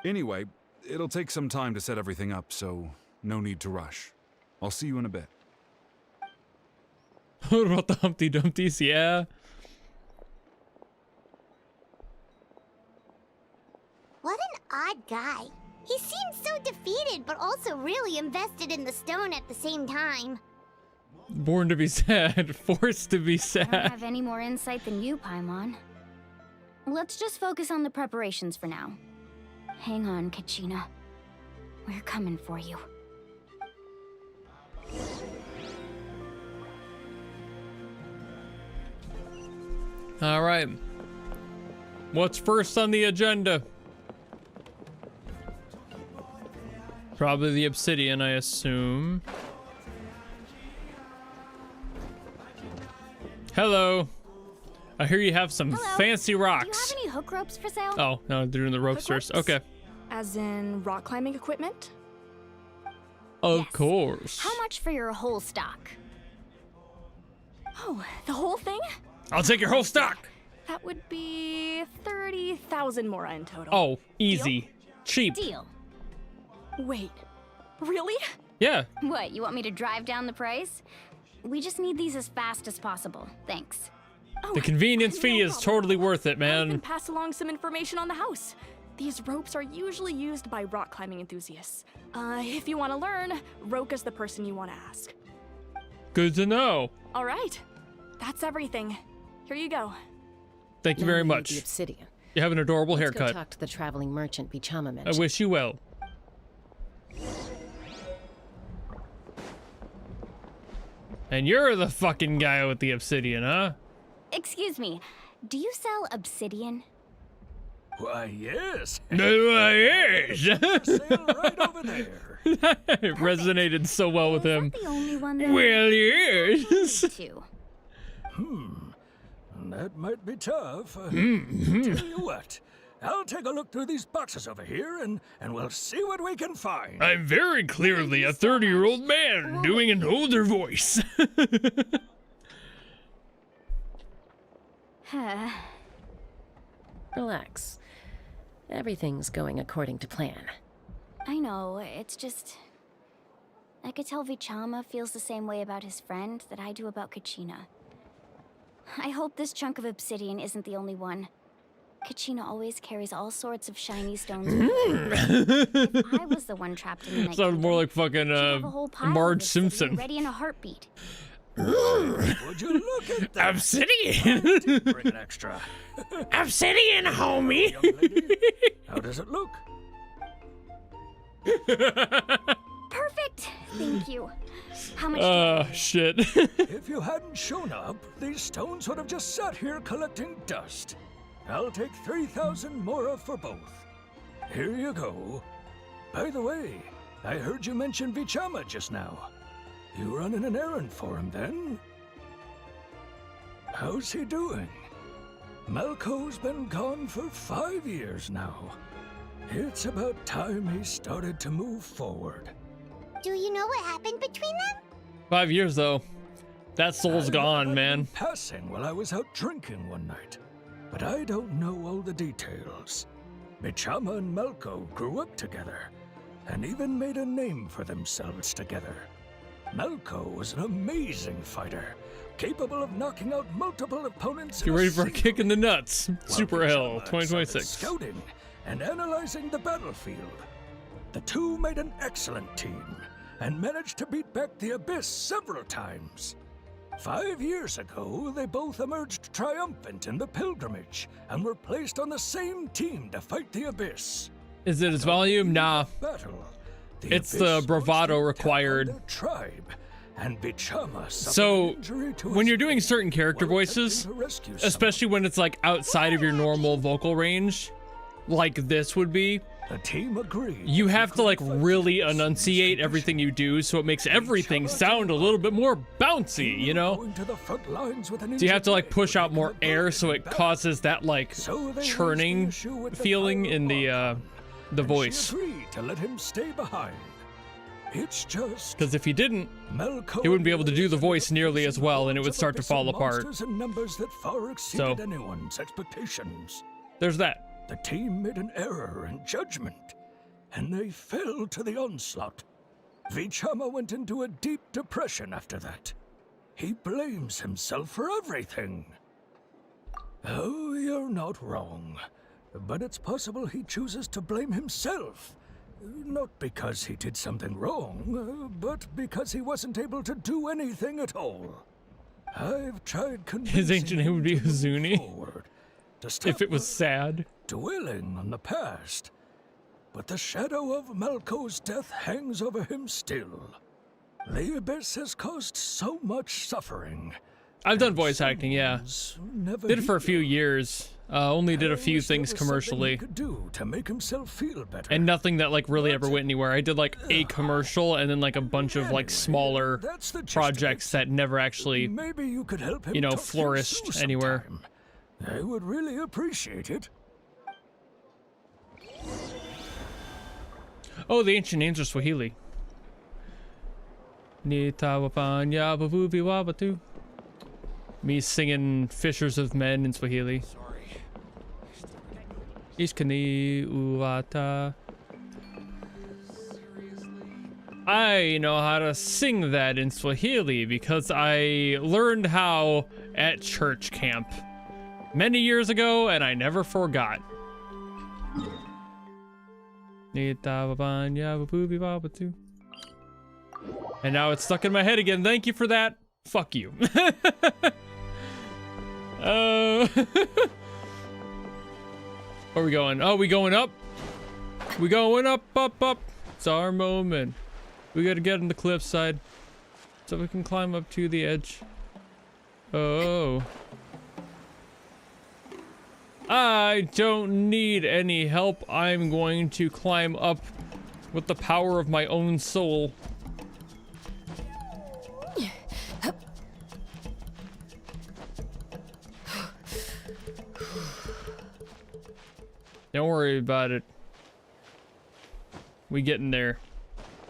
Anyway, it'll take some time to set everything up, so no need to rush. I'll see you in a bit.
What about the Humpty Dumptys? Yeah.
What an odd guy. He seems so defeated, but also really invested in the stone at the same time.
Born to be sad, forced to be
I don't
sad.
have any more insight than you, Paimon. Let's just focus on the preparations for now. Hang on, Kachina. We're coming for you.
All right. What's first on the agenda? Probably the obsidian, I assume. Hello. I hear you have some
Hello.
fancy rocks.
Do you have any hook ropes for sale?
Oh, no, they're doing the ropes first. Okay.
As in rock climbing equipment?
Of course.
How much for your whole stock?
Oh, the whole thing?
I'll take your whole stock.
That would be 30,000 mora in total.
Oh, easy. Cheap.
Deal.
Wait, really?
Yeah.
What, you want me to drive down the price? We just need these as fast as possible. Thanks.
The convenience fee is totally worth it,
I
man.
can pass along some information on the house. These ropes are usually used by rock climbing enthusiasts. If you want to learn, Roka's the person you want to ask.
Good to know.
All right, that's everything. Here you go.
Thank you
Now
very
we need
much.
The obsidian.
You have an adorable
Let's go
haircut.
talk to the traveling merchant Bichama
I
mentioned.
wish you well. And you're the fucking guy with the obsidian, huh?
Excuse me, do you sell obsidian?
Why, yes.
Yes.
Right over there.
It resonated so well with him.
The only one that
Well, yes.
to.
That might be tough. Tell you what, I'll take a look through these boxes over here, and we'll see what we can find.
I'm very clearly a 30-year-old man doing an older voice.
Relax. Everything's going according to plan.
I know, it's just... I could tell Vichama feels the same way about his friend that I do about Kachina. I hope this chunk of obsidian isn't the only one. Kachina always carries all sorts of shiny stones with her. If I was the one trapped in the night
Sounds more like
she'd
fucking
have a whole pile of
Marge
obsidian
Simpson.
ready in a heartbeat.
Would you look at that?
Obsidian.
Bring an extra.
Obsidian, homie.
Young lady, how does it look?
Perfect! Thank you. How much
Shit.
If you hadn't shown up, these stones would have just sat here collecting dust. I'll take 3,000 mora for both. Here you go. By the way, I heard you mention Vichama just now. You running an errand for him then? How's he doing? Malco's been gone for 5 years now. It's about time he started to move forward.
Do you know what happened between them?
5 years though. That soul's gone, man.
Passing while I was out drinking one night, but I don't know all the details. Bichama and Malco grew up together, and even made a name for themselves together. Malco was an amazing fighter, capable of knocking out multiple opponents.
Get ready for a kick in the nuts. Super Hell 2026.
Scouting and analyzing the battlefield. The two made an excellent team and managed to beat back the Abyss several times. 5 years ago, they both emerged triumphant in the pilgrimage and were placed on the same team to fight the Abyss.
Is it its volume? Nah.
Battle.
It's the bravado required.
Tribe, and Bichama
So, when you're doing certain character voices, especially when it's like outside of your normal vocal range, like this would be,
The team agreed.
You have to like really enunciate everything you do, so it makes everything sound a little bit more bouncy, you know?
Going to the front lines with an
So you have to like push out more air, so it causes that like churning feeling in the voice.
She agreed to let him stay behind. It's just
Because if he didn't, he wouldn't be able to do the voice nearly as well, and it would start to fall apart.
monsters and numbers that far exceeded anyone's expectations.
There's that.
The team made an error in judgment, and they fell to the onslaught. Vichama went into a deep depression after that. He blames himself for everything. Oh, you're not wrong. But it's possible he chooses to blame himself. Not because he did something wrong, but because he wasn't able to do anything at all. I've tried convincing
His ancient name would be Huzuni. If it was sad.
Dwelling on the past. But the shadow of Malco's death hangs over him still. The Abyss has caused so much suffering.
I've done voice acting, yeah. Did it for a few years. Only did a few things commercially.
Do to make himself feel better.
And nothing that like really ever went anywhere. I did like a commercial and then like a bunch of like smaller projects that never actually,
Maybe you could help him
you know,
talk things
flourished
through
anywhere.
sometime. I would really appreciate it.
Oh, the ancient names are Swahili. Nitawapanya babubi wabatu. Me singing Fishers of Men in Swahili. Iskani uwata. I know how to sing that in Swahili because I learned how at church camp many years ago, and I never forgot. And now it's stuck in my head again. Thank you for that. Fuck you. Where are we going? Oh, we going up? We going up, up, up. It's our moment. We gotta get on the cliffside so we can climb up to the edge. Oh. I don't need any help. I'm going to climb up with the power of my own soul. Don't worry about it. We getting there.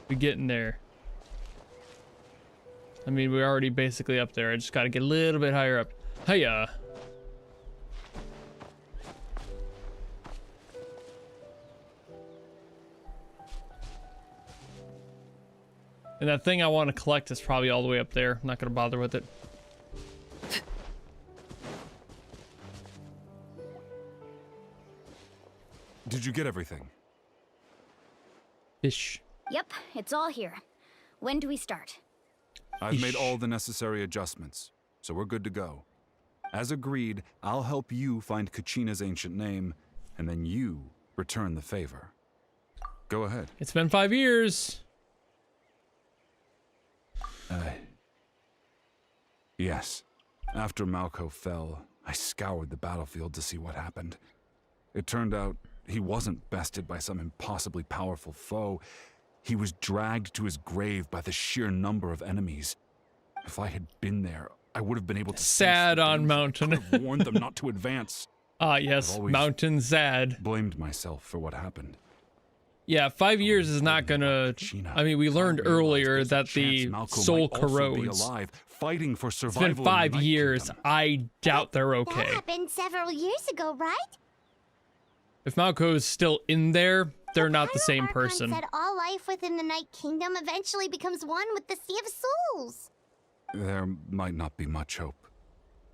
We getting there. I mean, we're already basically up there. I just gotta get a little bit higher up. Hiya. And that thing I want to collect is probably all the way up there. I'm not gonna bother with it.
Did you get everything?
Ish.
Yep, it's all here. When do we start?
I've made all the necessary adjustments, so we're good to go. As agreed, I'll help you find Kachina's ancient name, and then you return the favor. Go ahead.
It's been 5 years.
Yes. After Malco fell, I scoured the battlefield to see what happened. It turned out he wasn't bested by some impossibly powerful foe. He was dragged to his grave by the sheer number of enemies. If I had been there, I would have been able to
Sad on Mountain.
I could have warned them not to advance.
Ah, yes, Mountain Sad.
Blamed myself for what happened.
Yeah, 5 years is not gonna. I mean, we learned earlier that the soul corrodes.
Fighting for
It's
survival.
been 5 years. I doubt they're
That
okay.
happened several years ago, right?
If Malco's still in there, they're not the same person.
Said all life within the Night Kingdom eventually becomes one with the Sea of Souls.
There might not be much hope,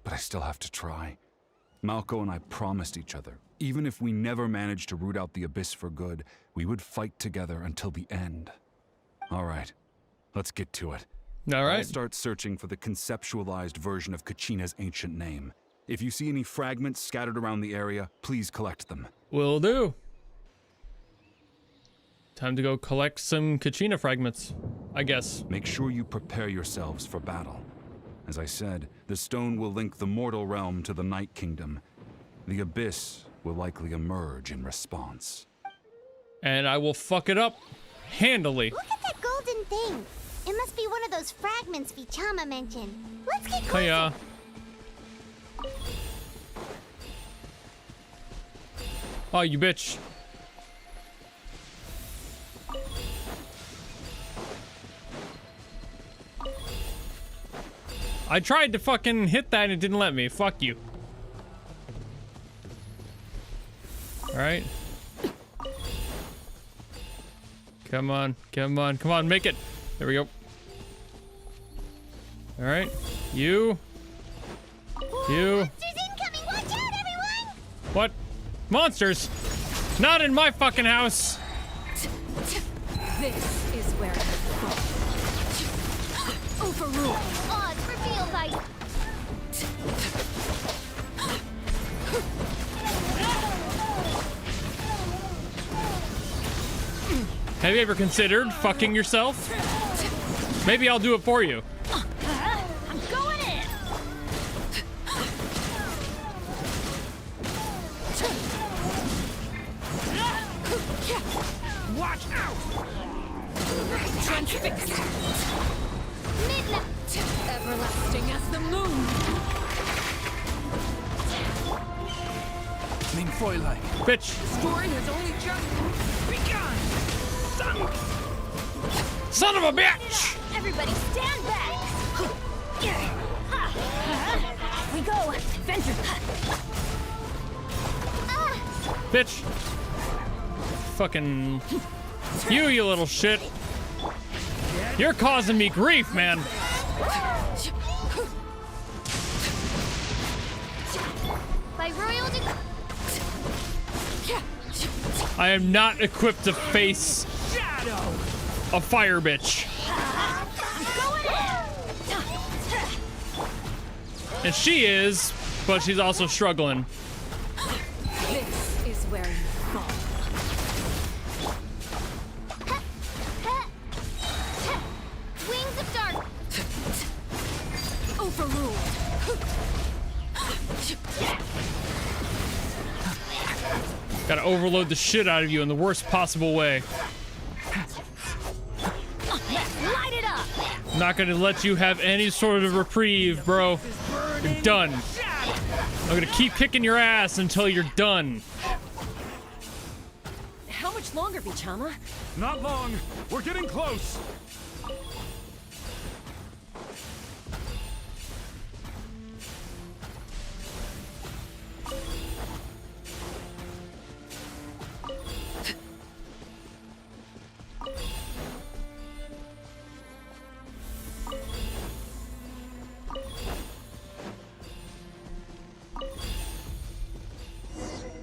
but I still have to try. Malco and I promised each other, even if we never managed to root out the Abyss for good, we would fight together until the end. All right, let's get to it.
All right.
I'll start searching for the conceptualized version of Kachina's ancient name. If you see any fragments scattered around the area, please collect them.
Will do. Time to go collect some Kachina fragments, I guess.
Make sure you prepare yourselves for battle. As I said, the stone will link the mortal realm to the Night Kingdom. The Abyss will likely emerge in response.
And I will fuck it up handily.
Look at that golden thing. It must be one of those fragments Vichama mentioned. Let's get closer.
Hiya. Oh, you bitch. I tried to fucking hit that and it didn't let me. Fuck you. Alright. Come on, come on, come on, make it. There we go. Alright. You. You.
Monsters incoming! Watch out, everyone!
What? Monsters? Not in my fucking house!
This is where I fall. Overrule.
Odds revealed by...
Have you ever considered fucking yourself? Maybe I'll do it for you.
I'm going in!
Watch out!
Transfix.
Natlan!
Everlasting as the moon.
Main Fräulein.
Bitch.
The story has only just begun!
Son of a bitch!
Everybody stand back! We go! Venture!
Bitch. Fucking... You little shit. You're causing me grief, man.
By royal
I am not equipped to face a fire bitch. And she is, but she's also struggling.
This is where you fall.
Wings of dark!
Overruled.
Gotta overload the shit out of you in the worst possible way.
Light it up!
Not gonna let you have any sort of reprieve, bro. You're done. I'm gonna keep kicking your ass until you're done.
How much longer, Vichama?
Not long. We're getting close.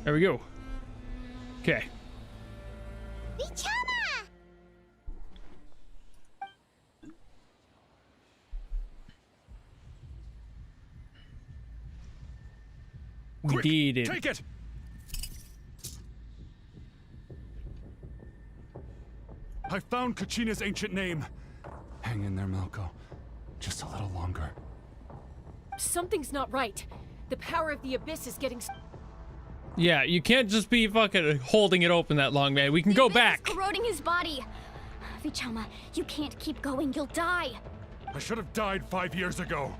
There we go. Okay.
Vichama!
We did it.
Take it. I found Kachina's ancient name. Hang in there, Milko. Just a little longer.
Something's not right. The power of the abyss is getting...
Yeah, you can't just be fucking holding it open that long, man. We can go back.
Corroding his body. Vichama, you can't keep going. You'll die.
I should have died 5 years ago.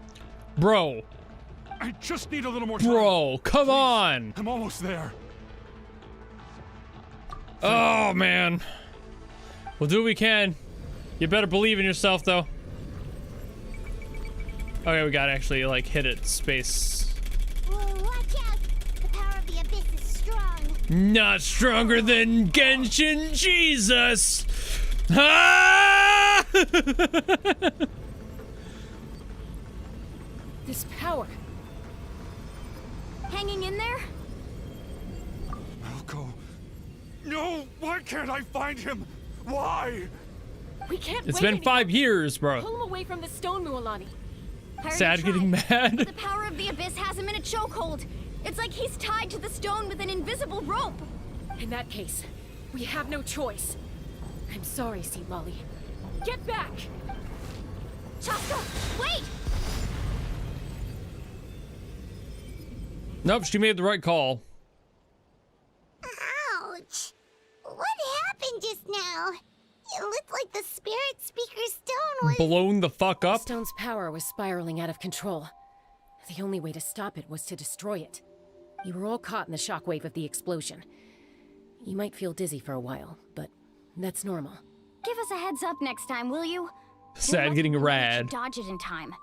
Bro.
I just need a little more time.
Bro, come on.
I'm almost there.
Oh, man. We'll do what we can. You better believe in yourself, though. Okay, we gotta actually, like, hit it. Space.
Whoa, watch out! The power of the abyss is strong.
Not stronger than Genshin Jesus! Ah!
This power.
Hanging in there?
Milko. No! Why can't I find him? Why?
We can't
It's
wait
been
anymore.
5 years, bro.
Pull him away from the stone, Mualani.
I already
Sad getting
tried.
mad.
The power of the abyss has him in a chokehold. It's like he's tied to the stone with an invisible rope.
In that case, we have no choice. I'm sorry, Sea Lolly. Get back!
Chaska, wait!
Nope, she made the right call.
Ouch! What
blown the fuck
The
up?
stone's power was spiraling out of control. The only way to stop it was to destroy it. You were all caught in the shockwave of the explosion. You might feel dizzy for a while, but that's normal.
Give us a heads up next time, will you?
Sad getting rad.
Dodge it in time.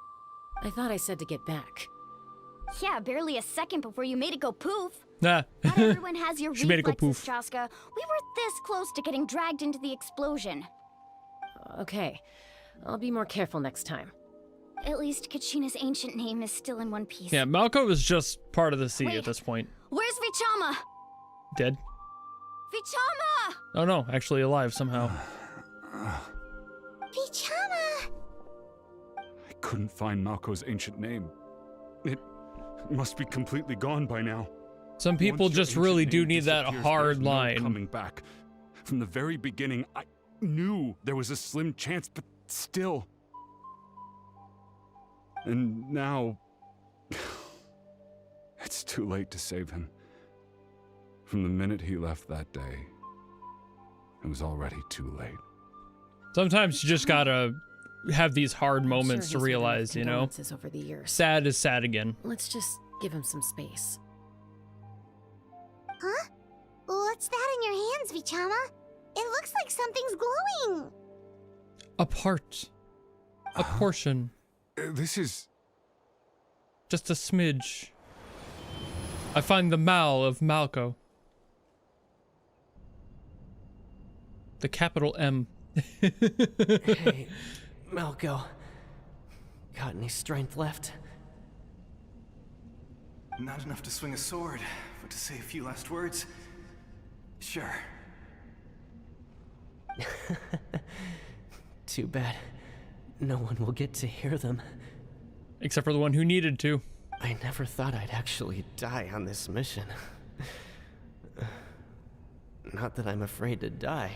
I thought I said to get back.
Yeah, barely a second before you made it go poof.
Nah.
Not everyone has your
She made it go
reflexes,
poof.
Chaska. We were this close to getting dragged into the explosion.
Okay, I'll be more careful next time.
At least Kachina's ancient name is still in one piece.
Yeah, Malco is just part of the sea
Wait.
at this point.
Where's Vichama?
Dead?
Vichama!
Oh no, actually alive somehow.
Vichama!
I couldn't find Malco's ancient name. It must be completely gone by now.
Some people
Once your
just really
ancient
do
name
need that
disappears,
hard
there's no
line.
coming back. From the very beginning, I knew there was a slim chance, but still. And now, it's too late to save him. From the minute he left that day, it was already too late.
Sometimes you just gotta have these hard
I'm
moments
sure
to
he's had enough
realize, you know?
condolences over the years.
Sad is sad again.
Let's just give him some space.
Huh? What's that in your hands, Vichama? It looks like something's glowing.
A part. A portion.
This is...
Just a smidge. I find the Mal of Malco. The capital M.
Hey, Malco. Got any strength left?
Not enough to swing a sword, but to say a few last words? Sure.
Too bad. No one will get to hear them.
Except for the one who needed to.
I never thought I'd actually die on this mission. Not that I'm afraid to die.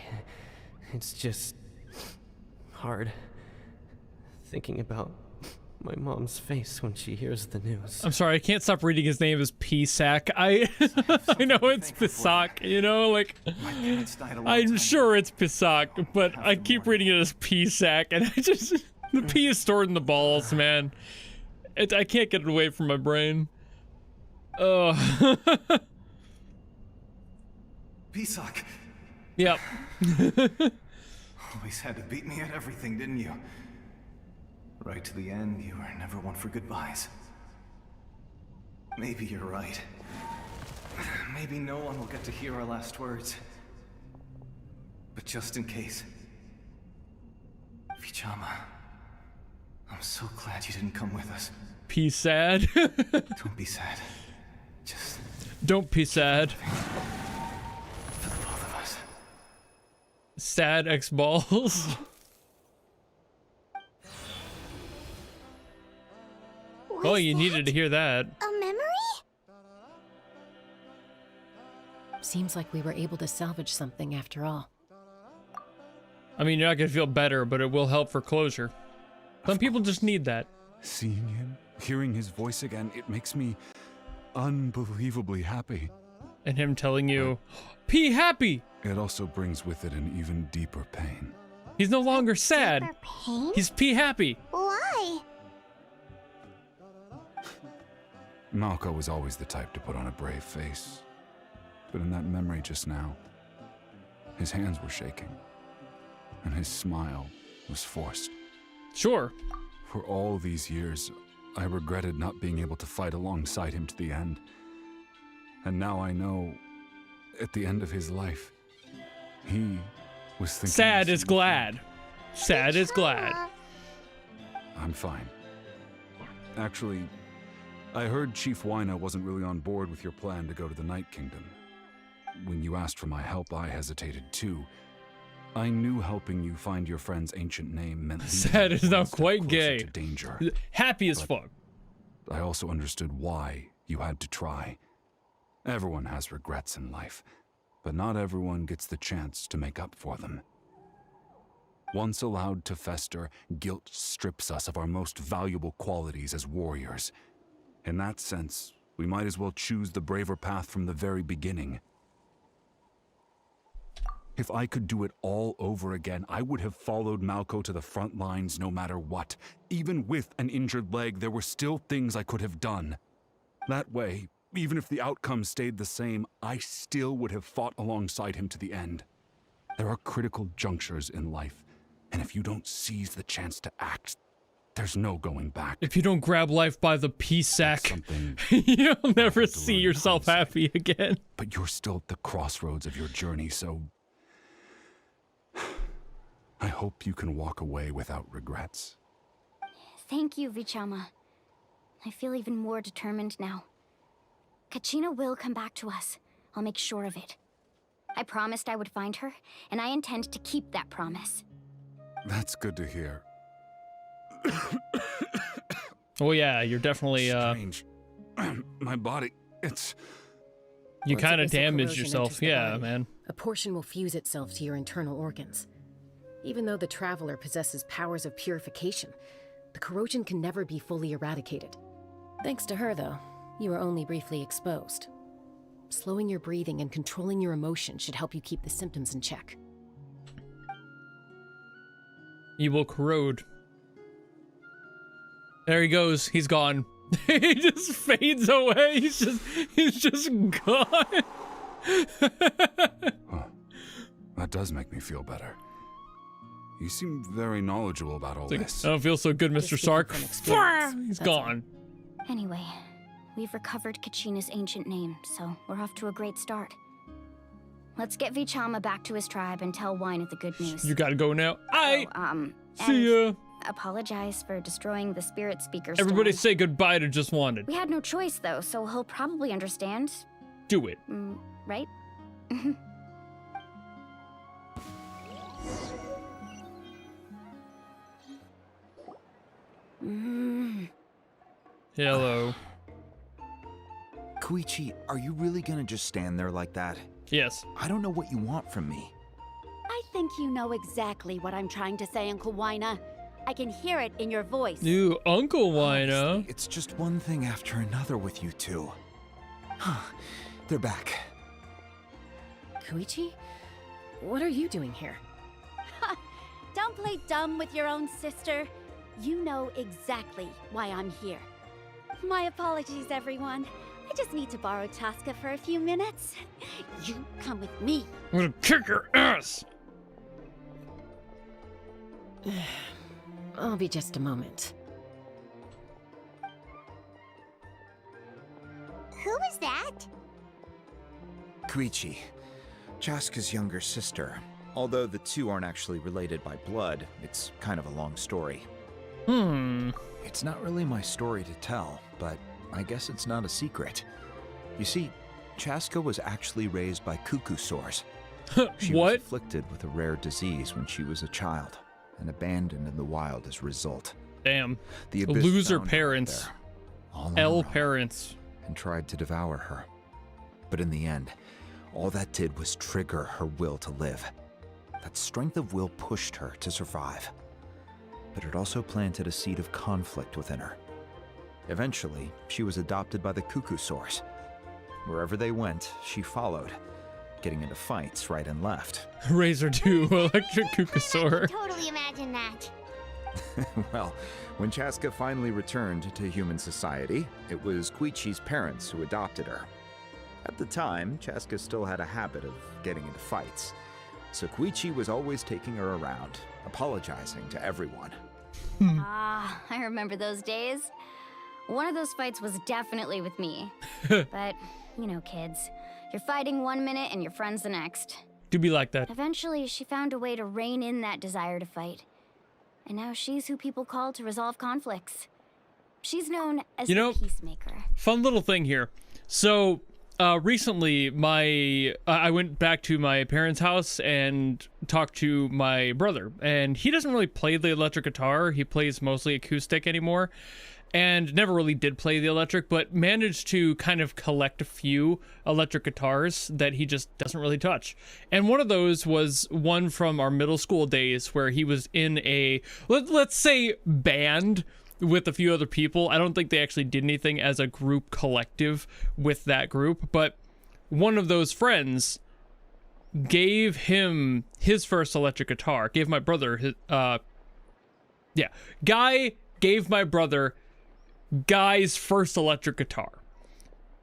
It's just hard thinking about my mom's face when she hears the news.
I'm sorry, I can't stop reading his name as P-Sack. I know it's Pisak, you know, like I'm sure it's Pisak, but I keep reading it as P-Sack, and I just the P is stored in the balls, man. I can't get it away from my brain. Oh.
Pisak.
Yep.
Always had to beat me at everything, didn't you? Right to the end, you were never one for goodbyes. Maybe you're right. Maybe no one will get to hear our last words. But just in case... Vichama, I'm so glad you didn't come with us.
P sad.
Don't be sad. Just...
Don't be sad.
For the both of us.
Sad X balls. Oh, you needed to hear that.
A memory?
Seems like we were able to salvage something after all.
I mean, you're not gonna feel better, but it will help for closure. Some people just need that.
Seeing him, hearing his voice again, it makes me unbelievably happy.
And him telling you, P happy!
It also brings with it an even deeper pain.
He's no longer sad.
Pain?
He's P happy.
Why?
Malco was always the type to put on a brave face. But in that memory just now, his hands were shaking. And his smile was forced.
Sure.
For all these years, I regretted not being able to fight alongside him to the end. And now I know, at the end of his life, he was thinking...
Sad is glad. Sad is glad.
I'm fine. Actually, I heard Chief Wyna wasn't really on board with your plan to go to the Night Kingdom. When you asked for my help, I hesitated too. I knew helping you find your friend's ancient name meant
Sad is now quite gay.
to danger.
Happy as fuck.
I also understood why you had to try. Everyone has regrets in life, but not everyone gets the chance to make up for them. Once allowed to fester, guilt strips us of our most valuable qualities as warriors. In that sense, we might as well choose the braver path from the very beginning. If I could do it all over again, I would have followed Malco to the front lines no matter what. Even with an injured leg, there were still things I could have done. That way, even if the outcome stayed the same, I still would have fought alongside him to the end. There are critical junctures in life, and if you don't seize the chance to act, there's no going back.
If you don't grab life by the pea sack, you'll never see yourself happy again.
But you're still at the crossroads of your journey, so I hope you can walk away without regrets.
Thank you, Vichama. I feel even more determined now. Kachina will come back to us. I'll make sure of it. I promised I would find her, and I intend to keep that promise.
That's good to hear.
Oh yeah, you're definitely
Strange. My body, it's...
You kind of
Once a
damaged
corrosion
yourself.
enters the
Yeah,
body,
man.
A portion will fuse itself to your internal organs. Even though the Traveler possesses powers of purification, the corrosion can never be fully eradicated. Thanks to her, though, you are only briefly exposed. Slowing your breathing and controlling your emotion should help you keep the symptoms in check.
You will corrode. There he goes. He's gone. He just fades away. He's just gone.
Huh. That does make me feel better. You seem very knowledgeable about all this.
I don't feel so good, Mr. Sark. He's gone.
Anyway, we've recovered Kachina's ancient name, so we're off to a great start. Let's get Vichama back to his tribe and tell Wyneth the good news.
You gotta go now.
See ya. Apologize for destroying the spirit speaker stone.
Everybody say goodbye to Just Wanted.
We had no choice, though, so he'll probably understand.
Do it.
Right?
Hello.
Koichi, are you really gonna just stand there like that?
Yes.
I don't know what you want from me.
I think you know exactly what I'm trying to say, Uncle Wyna. I can hear it in your voice.
You, Uncle Wyna.
It's just one thing after another with you two. They're back.
Koichi? What are you doing here?
Don't play dumb with your own sister. You know exactly why I'm here. My apologies, everyone. I just need to borrow Chaska for a few minutes. You come with me.
I'm gonna kick your ass.
I'll be just a moment.
Who was that?
Koichi, Chaska's younger sister. Although the two aren't actually related by blood, it's kind of a long story. It's not really my story to tell, but I guess it's not a secret. You see, Chaska was actually raised by cuckoo sores. She was afflicted with a rare disease when she was a child, and abandoned in the wild as a result.
Damn.
The Abyss
Loser
found her
parents.
there, all on
L
her own,
parents.
and tried to devour her. But in the end, all that did was trigger her will to live. That strength of will pushed her to survive. But it also planted a seed of conflict within her. Eventually, she was adopted by the cuckoo source. Wherever they went, she followed, getting into fights right and left.
Razor 2 electric cuckoosaur.
Totally imagine that.
Well, when Chaska finally returned to human society, it was Koichi's parents who adopted her. At the time, Chaska still had a habit of getting into fights, so Koichi was always taking her around, apologizing to everyone.
I remember those days. One of those fights was definitely with me. But, you know, kids. You're fighting one minute and your friend's the next.
Do be like that.
Eventually, she found a way to rein in that desire to fight. And now she's who people call to resolve conflicts. She's known as the peacemaker.
Fun little thing here. So, recently, I went back to my parents' house and talked to my brother. And he doesn't really play the electric guitar. He plays mostly acoustic anymore. And never really did play the electric, but managed to kind of collect a few electric guitars that he just doesn't really touch. And one of those was one from our middle school days where he was in a, let's say, band with a few other people. I don't think they actually did anything as a group collective with that group, but one of those friends gave him his first electric guitar. Gave my brother his, Guy gave my brother Guy's first electric guitar.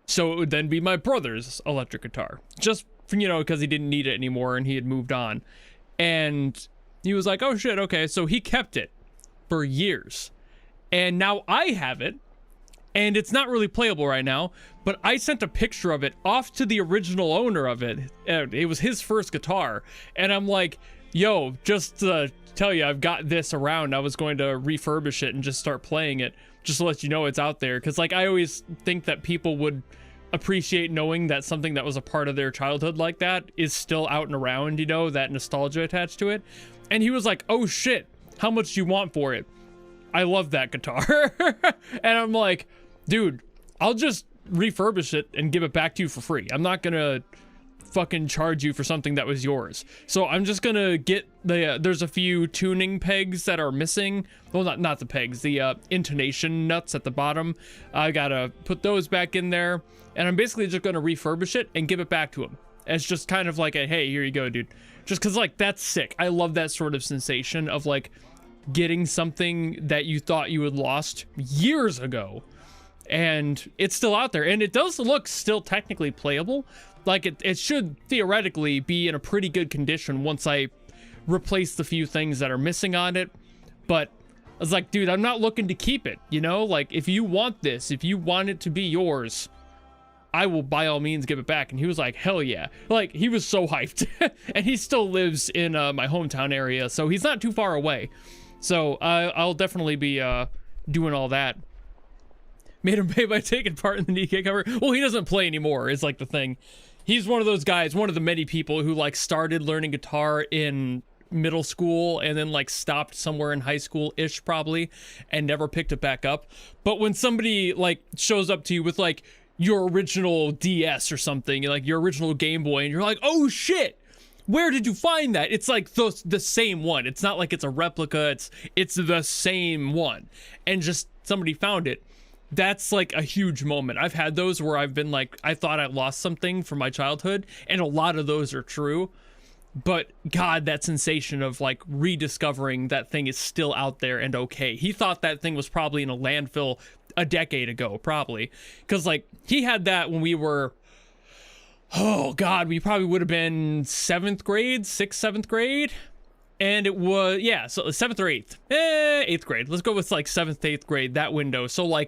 So it would then be my brother's electric guitar. Just, because he didn't need it anymore and he had moved on. And he was like, oh shit, okay. So he kept it for years. And now I have it. And it's not really playable right now. But I sent a picture of it off to the original owner of it. It was his first guitar. And I'm like, yo, just to tell you, I've got this around. I was going to refurbish it and just start playing it. Just to let you know it's out there. Because, I always think that people would appreciate knowing that something that was a part of their childhood like that is still out and around, that nostalgia attached to it. And he was like, oh shit, how much do you want for it? I love that guitar. And I'm like, dude, I'll just refurbish it and give it back to you for free. I'm not gonna fucking charge you for something that was yours. So I'm just gonna get there's a few tuning pegs that are missing. Well, not the pegs, the intonation nuts at the bottom. I gotta put those back in there, and I'm basically just gonna refurbish it and give it back to him. It's just kind of like a, hey, here you go, dude. Just because, that's sick. I love that sort of sensation of, getting something that you thought you had lost years ago, and it's still out there. And it does look still technically playable. It should theoretically be in a pretty good condition once I replace the few things that are missing on it. But I was like, dude, I'm not looking to keep it, if you want this, if you want it to be yours, I will by all means give it back. And he was like, hell yeah. He was so hyped. And he still lives in my hometown area, so he's not too far away. So I'll definitely be doing all that. Made him pay by taking part in the DK cover. Well, he doesn't play anymore, is the thing. He's one of those guys, one of the many people who started learning guitar in middle school and then stopped somewhere in high school-ish probably and never picked it back up. But when somebody shows up to you with your original DS or something, your original Game Boy, and you're like, oh shit, where did you find that? It's the same one. It's not like it's a replica. It's the same one. And just somebody found it. That's a huge moment. I've had those where I've been I thought I lost something from my childhood, and a lot of those are true. But God, that sensation of rediscovering that thing is still out there and okay. He thought that thing was probably in a landfill a decade ago, probably. Because he had that when we were, oh God, we probably would have been 6th, 7th grade. And it was, so 7th or 8th. 8th grade. Let's go with 7th, 8th grade, that window. So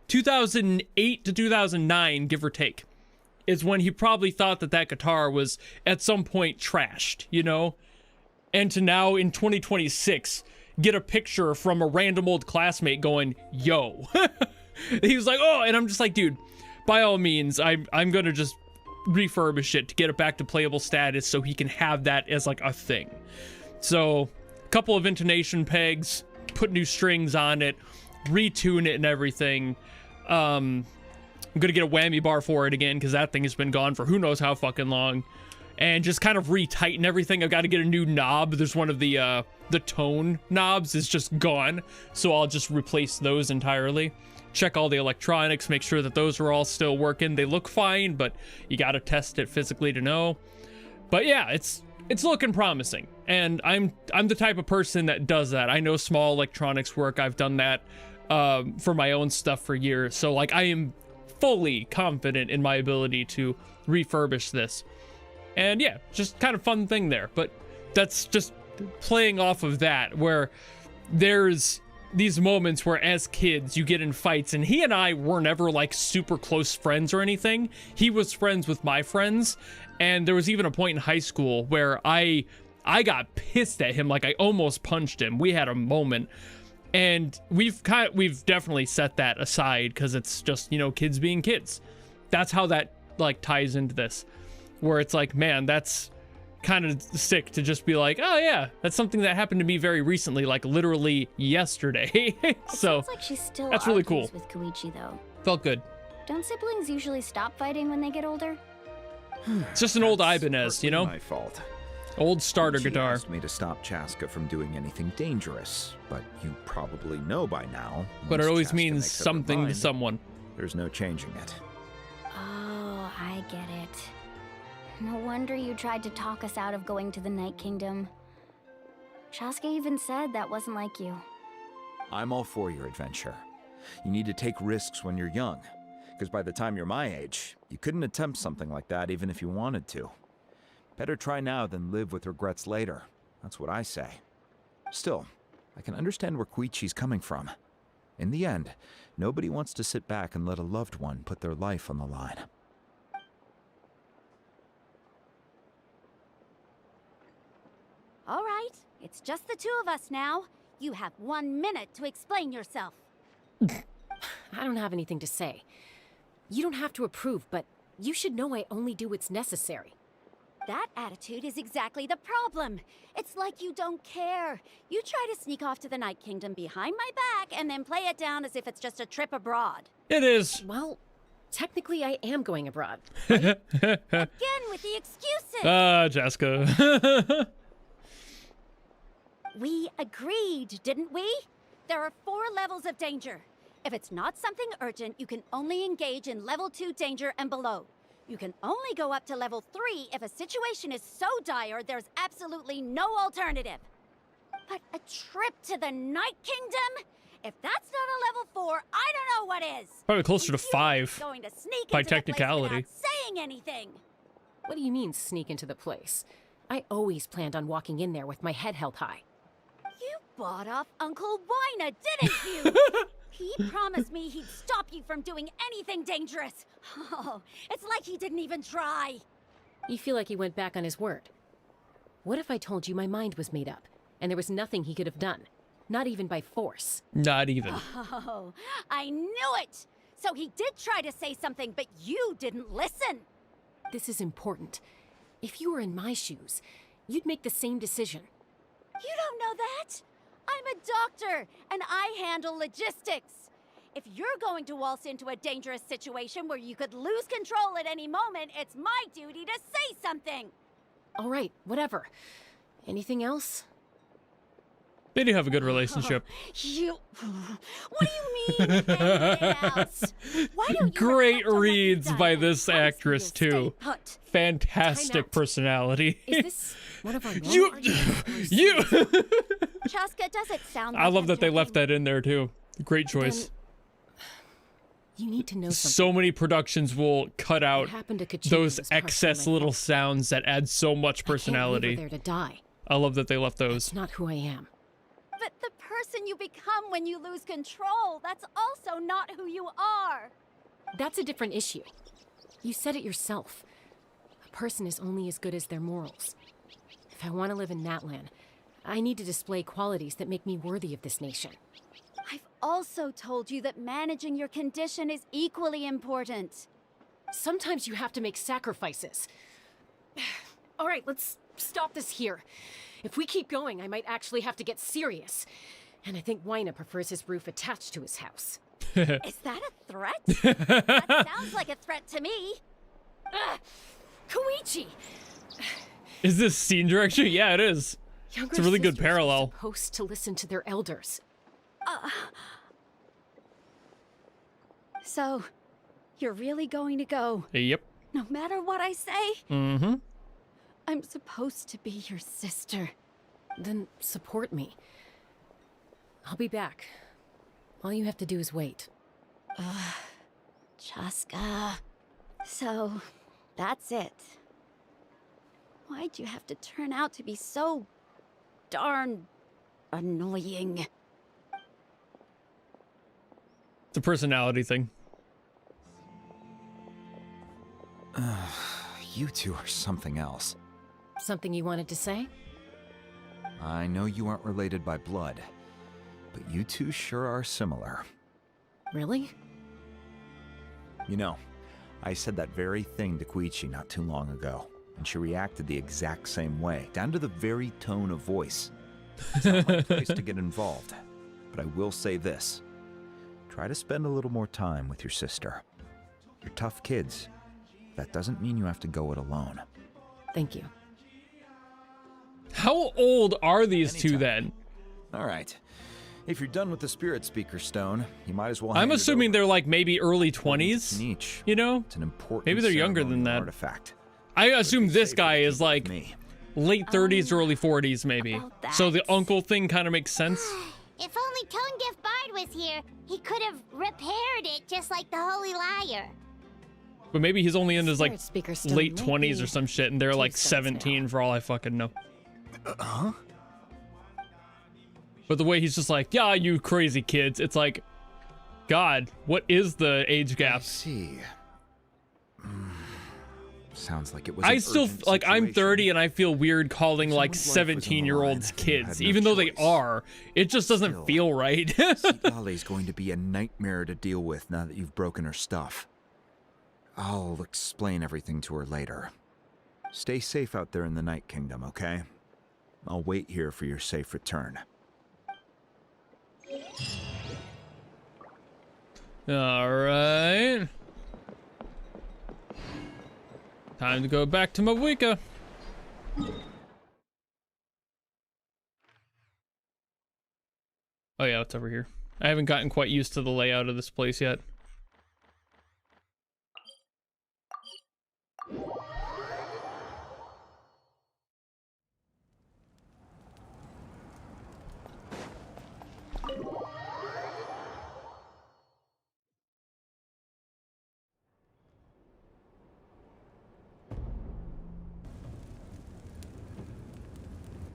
2008 to 2009, give or take, is when he probably thought that guitar was at some point trashed, And to now in 2026, get a picture from a random old classmate going, yo. He was like, oh, and I'm just like, dude, by all means, I'm gonna just refurbish it to get it back to playable status so he can have that as a thing. So, a couple of intonation pegs, put new strings on it, retune it and everything. I'm gonna get a whammy bar for it again because that thing has been gone for who knows how fucking long, and just kind of retighten everything. I've got to get a new knob. There's one of the tone knobs is just gone, so I'll just replace those entirely. Check all the electronics, make sure that those are all still working. They look fine, but you got to test it physically to know. But yeah, it's looking promising, and I'm the type of person that does that. I know small electronics work. I've done that for my own stuff for years, so I am fully confident in my ability to refurbish this. And yeah, just kind of fun thing there. But that's just playing off of that, where there's these moments where as kids you get in fights, and he and I were never super close friends or anything. He was friends with my friends, and there was even a point in high school where I got pissed at him. I almost punched him. We had a moment. And we've definitely set that aside because it's just, kids being kids. That's how that ties into this, where it's man, that's kind of sick to just be oh yeah, that's something that happened to me very recently, literally yesterday. So
sounds she's still
that's really cool.
With Koichi though.
Felt good.
Don't siblings usually stop fighting when they get older?
It's just an old Ibanez,
My fault.
Old starter guitar.
Asked me to stop Chaska from doing anything dangerous, but you probably know by now.
But it always means something to someone.
There's no changing it.
Oh, I get it. No wonder you tried to talk us out of going to the Night Kingdom. Chaska even said that wasn't like you.
I'm all for your adventure. You need to take risks when you're young, because by the time you're my age, you couldn't attempt something like that even if you wanted to. Better try now than live with regrets later. That's what I say. Still, I can understand where Koichi's coming from. In the end, nobody wants to sit back and let a loved one put their life on the line.
All right, it's just the two of us now. You have 1 minute to explain yourself.
I don't have anything to say. You don't have to approve, but you should know I only do what's necessary.
That attitude is exactly the problem. It's like you don't care. You try to sneak off to the Night Kingdom behind my back and then play it down as if it's just a trip abroad.
It is.
Well, technically I am going abroad.
Again with the excuses.
Jessica.
We agreed, didn't we? There are 4 levels of danger. If it's not something urgent, you can only engage in level 2 danger and below. You can only go up to level 3 if a situation is so dire there's absolutely no alternative. But a trip to the Night Kingdom? If that's not a level 4, I don't know what is.
Probably closer to 5
going to sneak
by
into the place
technicality.
without saying anything.
What do you mean, sneak into the place? I always planned on walking in there with my head held high.
You bought off Uncle Wina, didn't you? He promised me he'd stop you from doing anything dangerous. Oh, it's like he didn't even try.
You feel like he went back on his word. What if I told you my mind was made up, and there was nothing he could have done? Not even by force.
Not even.
Oh, I knew it! So he did try to say something, but you didn't listen.
This is important. If you were in my shoes, you'd make the same decision.
You don't know that? I'm a doctor, and I handle logistics. If you're going to waltz into a dangerous situation where you could lose control at any moment, it's my duty to say something.
All right, whatever. Anything else?
They do have a good relationship.
What do you mean, anything else? Why don't you
Great reads by this actress, too. Fantastic personality.
Is this one of our
You.
Chaska, does it sound
I love that they left that in there, too. Great choice.
You need to know something.
So many productions will cut out
happened to Kachina
those
was partially
excess
my
little
fault.
sounds that add so much personality.
I can't leave her there to die.
I love that they left those.
It's not who I am.
But the person you become when you lose control, that's also not who you are.
That's a different issue. You said it yourself. A person is only as good as their morals. If I want to live in Natlan, I need to display qualities that make me worthy of this nation.
I've also told you that managing your condition is equally important.
Sometimes you have to make sacrifices. All right, let's stop this here. If we keep going, I might actually have to get serious. And I think Wina prefers his roof attached to his house.
Is that a threat? That sounds like a threat to me.
Koichi!
Is this scene direction? Yeah, it is.
Younger
It's a really good
sisters are
parallel.
supposed to listen to their elders.
So, you're really going to go?
Yep.
No matter what I say?
Mm-hmm.
I'm supposed to be your sister.
Then support me. I'll be back. All you have to do is wait.
Chaska. So, that's it. Why'd you have to turn out to be so darn annoying?
It's a personality thing.
You two are something else.
Something you wanted to say?
I know you aren't related by blood, but you two sure are similar.
Really?
You know, I said that very thing to Koichi not too long ago, and she reacted the exact same way, down to the very tone of voice. It's not my place to get involved, but I will say this. Try to spend a little more time with your sister. You're tough kids. That doesn't mean you have to go it alone.
Thank you.
How old are these two then?
All right. If you're done with the Spirit Speaker Stone, you might as well.
I'm
hand it
assuming
over.
they're like maybe early 20s.
Nietzsche.
You know?
It's an important.
Maybe they're younger than
ceremonial
that.
Artifact.
I assume this guy is like late 30s, early 40s, maybe. So the uncle thing kind of makes sense.
If only Tone Deaf Bard was here, he could have repaired it just like the Holy Liar.
But maybe he's only in his like
still
late
might
20s
be
or some shit, and they're like 17 for all I fucking know.
Huh?
But the way he's just like, yeah, you crazy kids. It's like, God, what is the age gap?
I see. Sounds like it was.
I
an
still
urgent
like I'm
situation.
30 and I feel weird calling like
Someone's life was on the
17-year-olds
line and you
kids,
had no
even though they
choice.
are. It just doesn't feel right.
Cigale's going to be a nightmare to deal with now that you've broken her stuff. I'll explain everything to her later. Stay safe out there in the Night Kingdom, okay? I'll wait here for your safe return.
All right. Time to go back to Mawika. Oh yeah, it's over here. I haven't gotten quite used to the layout of this place yet.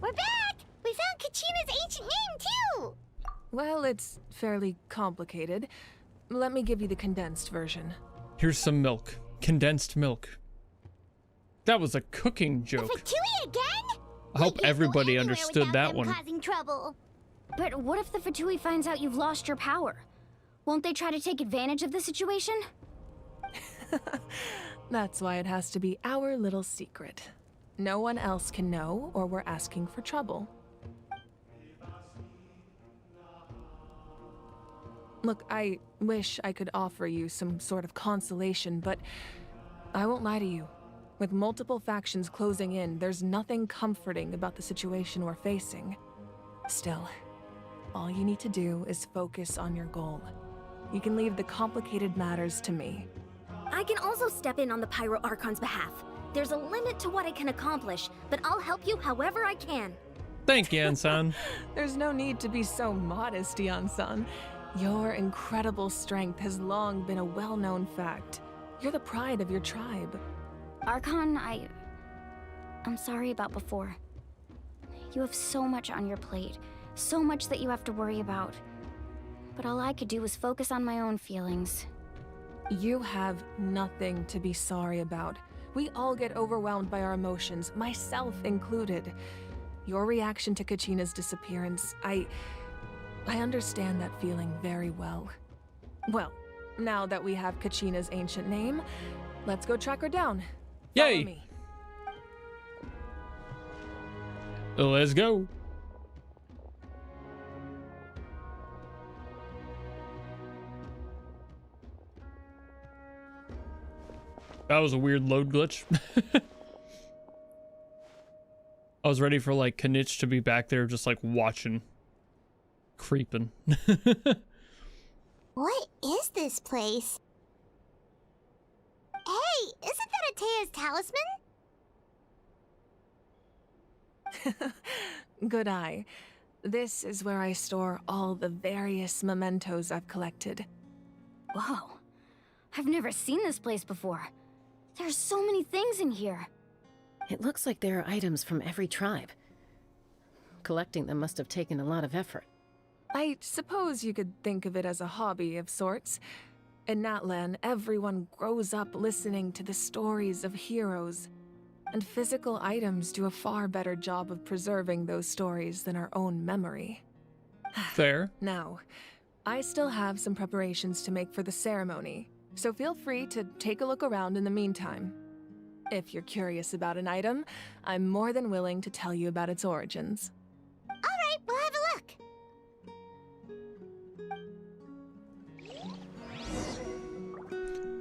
We're back! We found Kachina's ancient name, too!
Well, it's fairly complicated. Let me give you the condensed version.
Here's some milk. Condensed milk. That was a cooking joke.
Fatui again?
I hope everybody understood that one.
Causing trouble.
But what if the Fatui finds out you've lost your power? Won't they try to take advantage of the situation?
That's why it has to be our little secret. No one else can know, or we're asking for trouble. Look, I wish I could offer you some sort of consolation, but I won't lie to you. With multiple factions closing in, there's nothing comforting about the situation we're facing. Still, all you need to do is focus on your goal. You can leave the complicated matters to me.
I can also step in on the Pyro Archon's behalf. There's a limit to what I can accomplish, but I'll help you however I can.
Thank you, Ansan.
There's no need to be so modest, Yan-san. Your incredible strength has long been a well-known fact. You're the pride of your tribe.
Archon, I'm sorry about before. You have so much on your plate, so much that you have to worry about. But all I could do was focus on my own feelings.
You have nothing to be sorry about. We all get overwhelmed by our emotions, myself included. Your reaction to Kachina's disappearance, I understand that feeling very well. Well, now that we have Kachina's ancient name, let's go track her down. Follow
Yay!
me.
Let's go. That was a weird load glitch. I was ready for like Kanich to be back there just like watching. Creeping.
What is this place? Hey, isn't that Atea's talisman?
Good eye. This is where I store all the various mementos I've collected.
Whoa. I've never seen this place before. There's so many things in here.
It looks like there are items from every tribe. Collecting them must have taken a lot of effort.
I suppose you could think of it as a hobby of sorts. In Natlan, everyone grows up listening to the stories of heroes, and physical items do a far better job of preserving those stories than our own memory.
Fair.
Now, I still have some preparations to make for the ceremony, so feel free to take a look around in the meantime. If you're curious about an item, I'm more than willing to tell you about its origins.
All right, we'll have a look.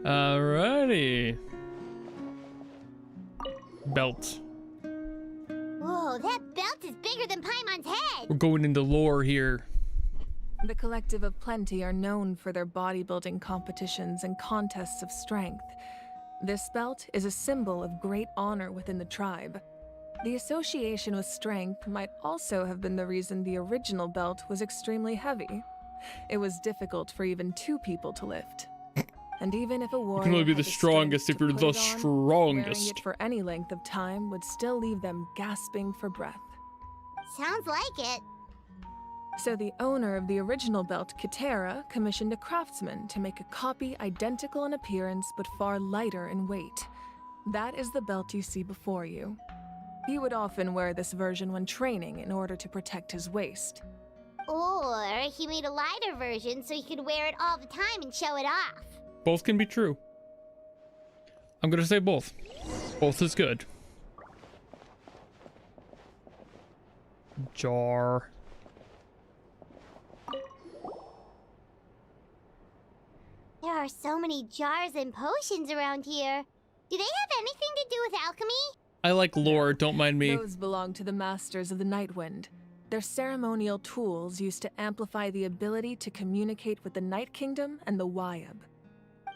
Alrighty. Belt.
Whoa, that belt is bigger than Paimon's head!
We're going into lore here.
The Collective of Plenty are known for their bodybuilding competitions and contests of strength. This belt is a symbol of great honor within the tribe. The association with strength might also have been the reason the original belt was extremely heavy. It was difficult for even 2 people to lift. And even if a warrior
You can only be
had
the strongest if you're the
wearing
strongest.
it for any length of time would still leave them gasping for breath.
Sounds like it.
So the owner of the original belt, Kitera, commissioned a craftsman to make a copy identical in appearance but far lighter in weight. That is the belt you see before you. He would often wear this version when training in order to protect his waist.
Or he made a lighter version so he could wear it all the time and show it off.
Both can be true. I'm gonna say both. Both is good. Jar.
There are so many jars and potions around here. Do they have anything to do with alchemy?
I like lore, don't mind me.
Those belong to the Masters of the Nightwind. They're ceremonial tools used to amplify the ability to communicate with the Night Kingdom and the Wyab.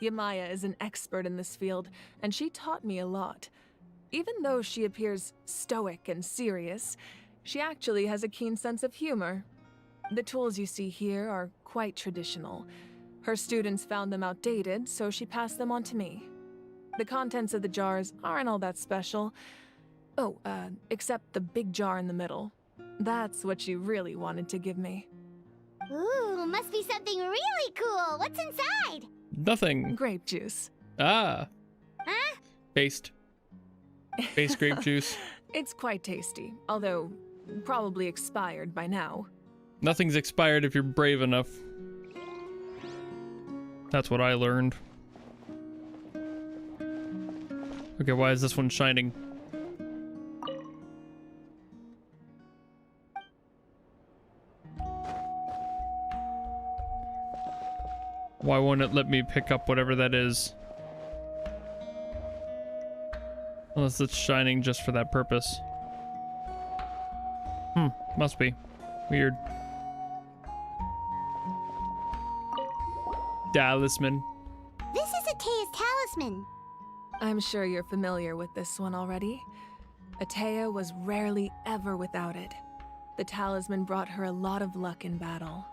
Yamaya is an expert in this field, and she taught me a lot. Even though she appears stoic and serious, she actually has a keen sense of humor. The tools you see here are quite traditional. Her students found them outdated, so she passed them on to me. The contents of the jars aren't all that special. Oh, except the big jar in the middle. That's what she really wanted to give me.
Ooh, must be something really cool. What's inside?
Nothing.
Grape juice.
Ah.
Huh?
Based grape juice.
It's quite tasty, although probably expired by now.
Nothing's expired if you're brave enough. That's what I learned. Okay, why is this one shining? Why won't it let me pick up whatever that is? Unless it's shining just for that purpose. Must be. Weird. Talisman.
This is Atea's talisman.
I'm sure you're familiar with this one already. Atea was rarely ever without it. The talisman brought her a lot of luck in battle.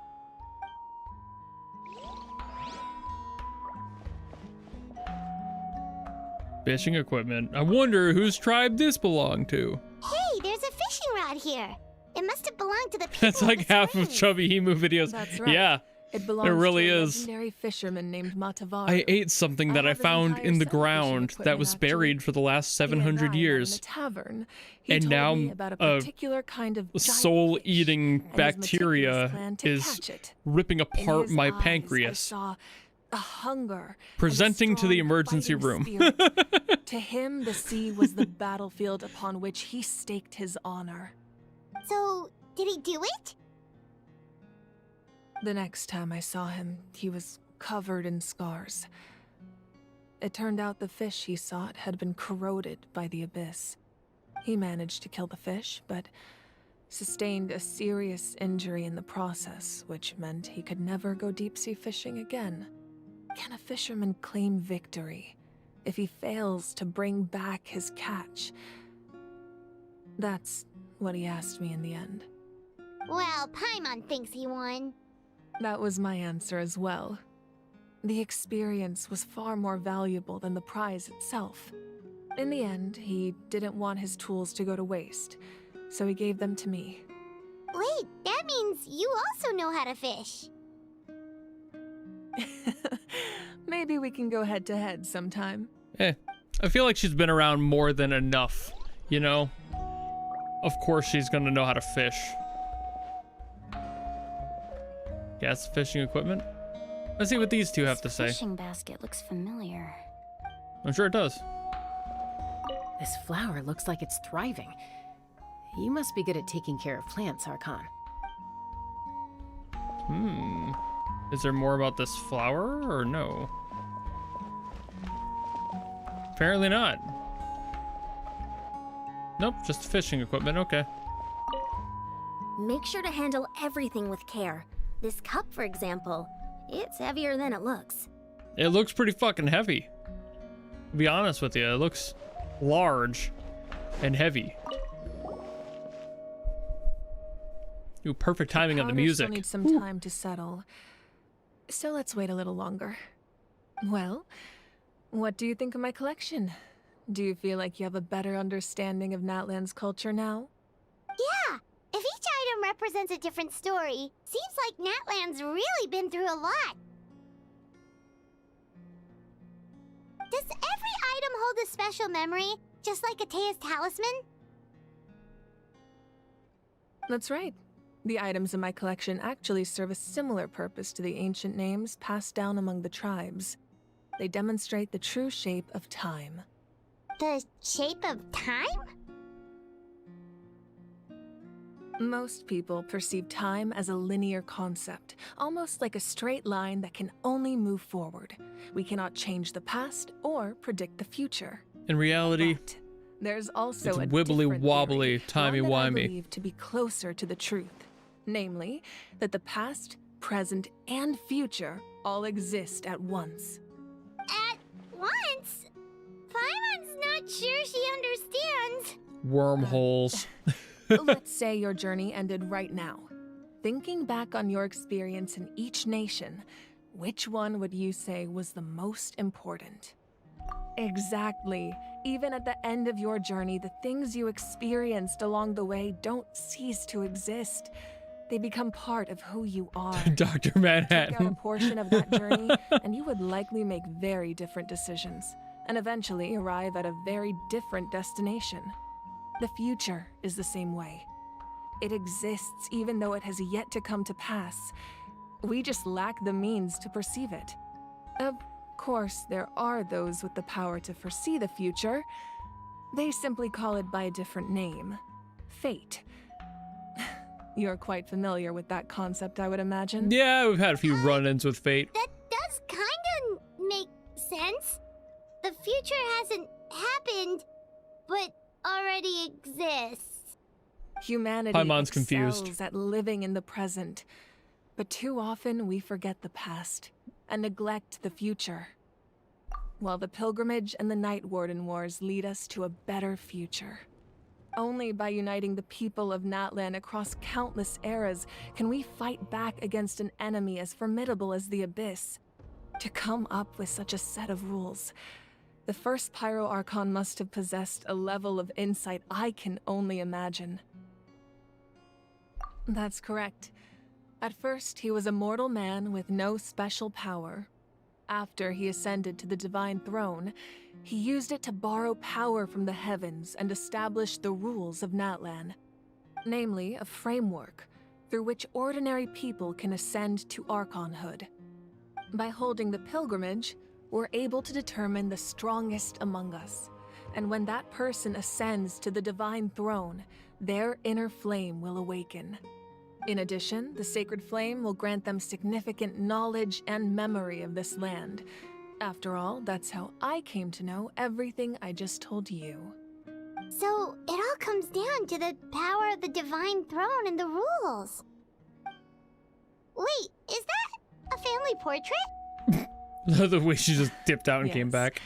Fishing equipment. I wonder whose tribe this belonged to.
Hey, there's a fishing rod here. It must have belonged to the people.
That's like
of the
half of
springs.
Chubby Emu videos.
That's right.
Yeah,
It belongs
really
to a
is.
legendary fisherman named Matavaru.
I ate something that I
have his
found
entire
in the
set of fishing
ground that
equipment,
was
actually.
buried for the last
He and I
700
met
years.
In a tavern. He
And
told
now
me about a
a
particular kind of giant
soul-eating
fish and his meticulous
bacteria
plan to
is
catch it.
ripping
In
apart
his
my
eyes,
pancreas.
I saw a hunger.
Presenting
and a
to the
strong
emergency
fighting
room.
spirit. To him, the sea was the battlefield upon which he staked his honor.
So, did he do it?
The next time I saw him, he was covered in scars. It turned out the fish he sought had been corroded by the abyss. He managed to kill the fish, but sustained a serious injury in the process, which meant he could never go deep-sea fishing again. Can a fisherman claim victory if he fails to bring back his catch? That's what he asked me in the end.
Well, Paimon thinks he won.
That was my answer as well. The experience was far more valuable than the prize itself. In the end, he didn't want his tools to go to waste, so he gave them to me.
Wait, that means you also know how to fish.
Maybe we can go head-to-head sometime.
I feel like she's been around more than enough, you know? Of course she's gonna know how to fish. Yes, fishing equipment. Let's see what these two have to say.
Fishing basket looks familiar.
I'm sure it does.
This flower looks like it's thriving. You must be good at taking care of plants, Archon.
Is there more about this flower or no? Apparently not. Nope, just fishing equipment, okay.
Make sure to handle everything with care. This cup, for example, it's heavier than it looks.
It looks pretty fucking heavy. To be honest with you, it looks large and heavy. Ooh, perfect timing of the
powder
music.
Still needs some time to settle, so let's wait a little longer. Well, what do you think of my collection? Do you feel like you have a better understanding of Natlan's culture now?
Yeah, if each item represents a different story, seems like Natlan's really been through a lot. Does every item hold a special memory, just like Atea's talisman?
That's right. The items in my collection actually serve a similar purpose to the ancient names passed down among the tribes. They demonstrate the true shape of time.
The shape of time?
Most people perceive time as a linear concept, almost like a straight line that can only move forward. We cannot change the past or predict the future.
In reality,
there's also
it's
a
wibbly
different
wobbly,
theory,
timey
one that I
wimey.
believe to be closer to the truth, namely that the past, present, and future all exist at once.
At once? Paimon's not sure she understands.
Wormholes.
Let's say your journey ended right now. Thinking back on your experience in each nation, which one would you say was the most important? Exactly. Even at the end of your journey, the things you experienced along the way don't cease to exist. They become part of who you are.
Dr.
Take out a
Manhattan.
portion of that journey, and you would likely make very different decisions, and eventually arrive at a very different destination. The future is the same way. It exists even though it has yet to come to pass. We just lack the means to perceive it. Of course, there are those with the power to foresee the future. They simply call it by a different name. Fate. You're quite familiar with that concept, I would imagine.
Yeah, we've had a few run-ins with fate.
That does kinda make sense. The future hasn't happened, but already exists.
Humanity
Paimon's
excels
confused.
at living in the present, but too often we forget the past and neglect the future. While the pilgrimage and the Night Warden Wars lead us to a better future. Only by uniting the people of Natlan across countless eras can we fight back against an enemy as formidable as the Abyss. To come up with such a set of rules, the first Pyro Archon must have possessed a level of insight I can only imagine. That's correct. At first, he was a mortal man with no special power. After he ascended to the Divine Throne, he used it to borrow power from the heavens and establish the rules of Natlan. Namely, a framework through which ordinary people can ascend to Archonhood. By holding the pilgrimage, we're able to determine the strongest among us. And when that person ascends to the Divine Throne, their inner flame will awaken. In addition, the sacred flame will grant them significant knowledge and memory of this land. After all, that's how I came to know everything I just told you.
So, it all comes down to the power of the Divine Throne and the rules. Wait, is that a family portrait?
The way she just dipped out and came
Yes.
back.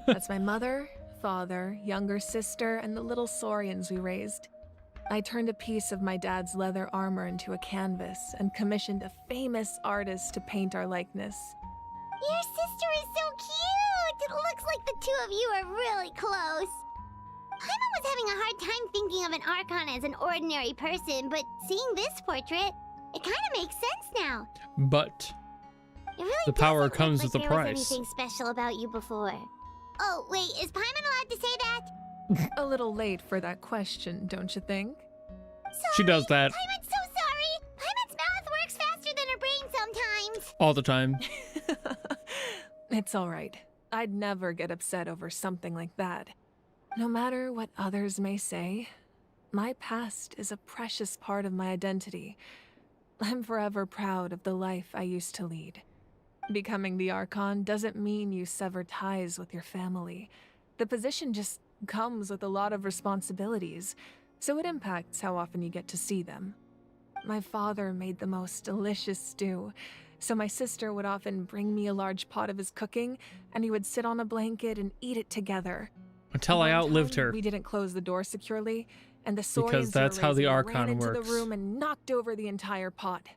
That's my mother, father, younger sister, and the little saurians we raised. I turned a piece of my dad's leather armor into a canvas and commissioned a famous artist to paint our likeness.
Your sister is so cute! It looks like the two of you are really close. Paimon was having a hard time thinking of an Archon as an ordinary person, but seeing this portrait, it kind of makes sense now.
But
It really
the power
doesn't
comes
look
with
like
a
there
price.
was anything special about you before. Oh, wait, is Paimon allowed to say that?
A little late for that question, don't you think?
She does that
Paimon's so sorry! Paimon's mouth works faster than her brain sometimes!
all the time.
It's all right. I'd never get upset over something like that. No matter what others may say, my past is a precious part of my identity. I'm forever proud of the life I used to lead. Becoming the Archon doesn't mean you sever ties with your family. The position just comes with a lot of responsibilities, so it impacts how often you get to see them. My father made the most delicious stew, So my sister would often bring me a large pot of his cooking, and we would sit on a blanket and eat it together.
Until I outlived her.
We didn't close the door securely, and the
Because that's how the
Archon
Archon
ran into
works.
the room and knocked over the entire pot.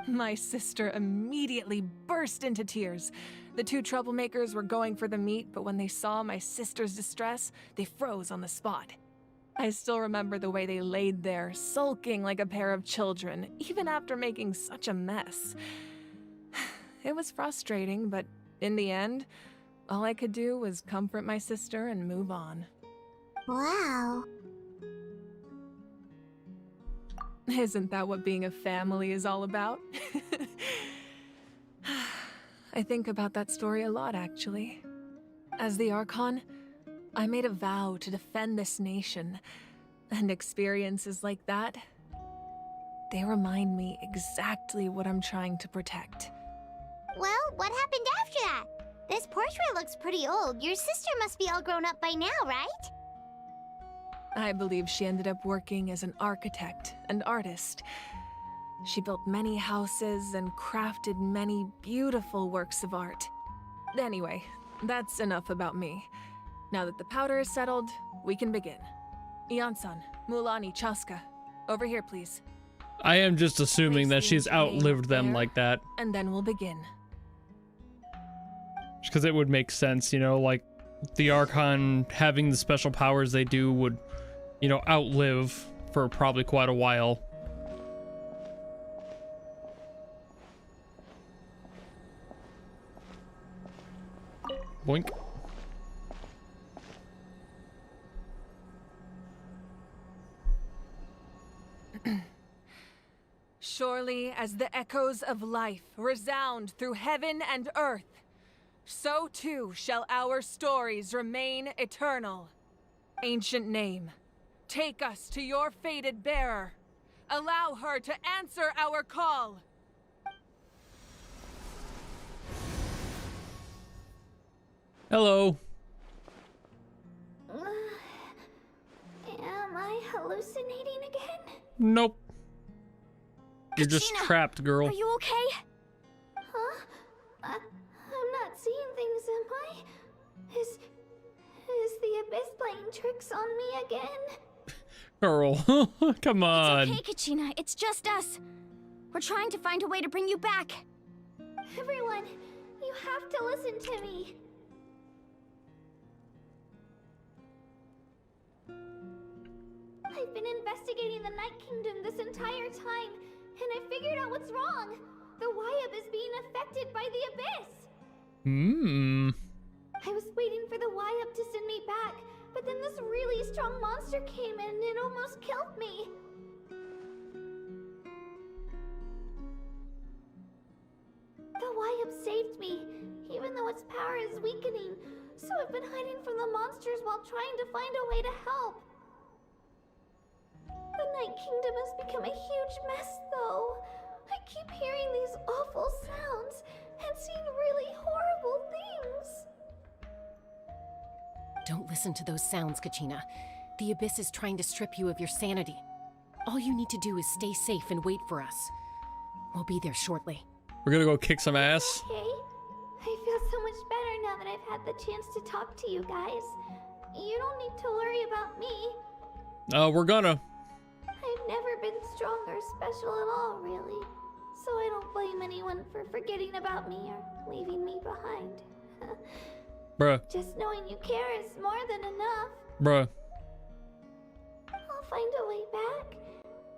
My sister immediately burst into tears. The two troublemakers were going for the meat, but when they saw my sister's distress, they froze on the spot. I still remember the way they laid there, sulking like a pair of children, even after making such a mess. It was frustrating, but in the end, all I could do was comfort my sister and move on.
Wow.
Isn't that what being a family is all about? I think about that story a lot, actually. As the Archon, I made a vow to defend this nation, and experiences like that, they remind me exactly what I'm trying to protect.
Well, what happened after that? This portrait looks pretty old. Your sister must be all grown up by now, right?
I believe she ended up working as an architect and artist. She built many houses and crafted many beautiful works of art. Anyway, that's enough about me. Now that the powder is settled, we can begin. Ian-san, Mulani, Chaska, over here, please.
I am just assuming that she's outlived them
there,
like that.
And then we'll begin.
Because it would make sense, you know, like the Archon having the special powers they do would, you know, outlive for probably quite a while. Boink.
Surely as the echoes of life resound through heaven and earth, so too shall our stories remain eternal. Ancient name, take us to your fated bearer. Allow her to answer our call.
Hello.
Am I hallucinating again?
Nope. You're just
Kachina,
trapped, girl.
Are you okay? Huh? I'm not seeing things, am I? Is the Abyss playing tricks on me again?
Girl, come on.
It's okay, Kachina. It's just us. We're trying to find a way to bring you back.
Everyone, you have to listen to me. I've been investigating the Night Kingdom this entire time, and I figured out what's wrong. The Wyab is being affected by the Abyss. I was waiting for the Wyab to send me back, but then this really strong monster came in and it almost killed me. The Wyab saved me, even though its power is weakening, so I've been hiding from the monsters while trying to find a way to help. The Night Kingdom has become a huge mess, though. I keep hearing these awful sounds and seeing really horrible things.
Don't listen to those sounds, Kachina. The Abyss is trying to strip you of your sanity. All you need to do is stay safe and wait for us. We'll be there shortly.
We're gonna go kick some ass.
Okay. I feel so much better now that I've had the chance to talk to you guys. You don't need to worry about me.
We're gonna.
I've never been strong or special at all, really. So I don't blame anyone for forgetting about me or leaving me behind.
Bruh.
Just knowing you care is more than enough.
Bruh.
I'll find a way back.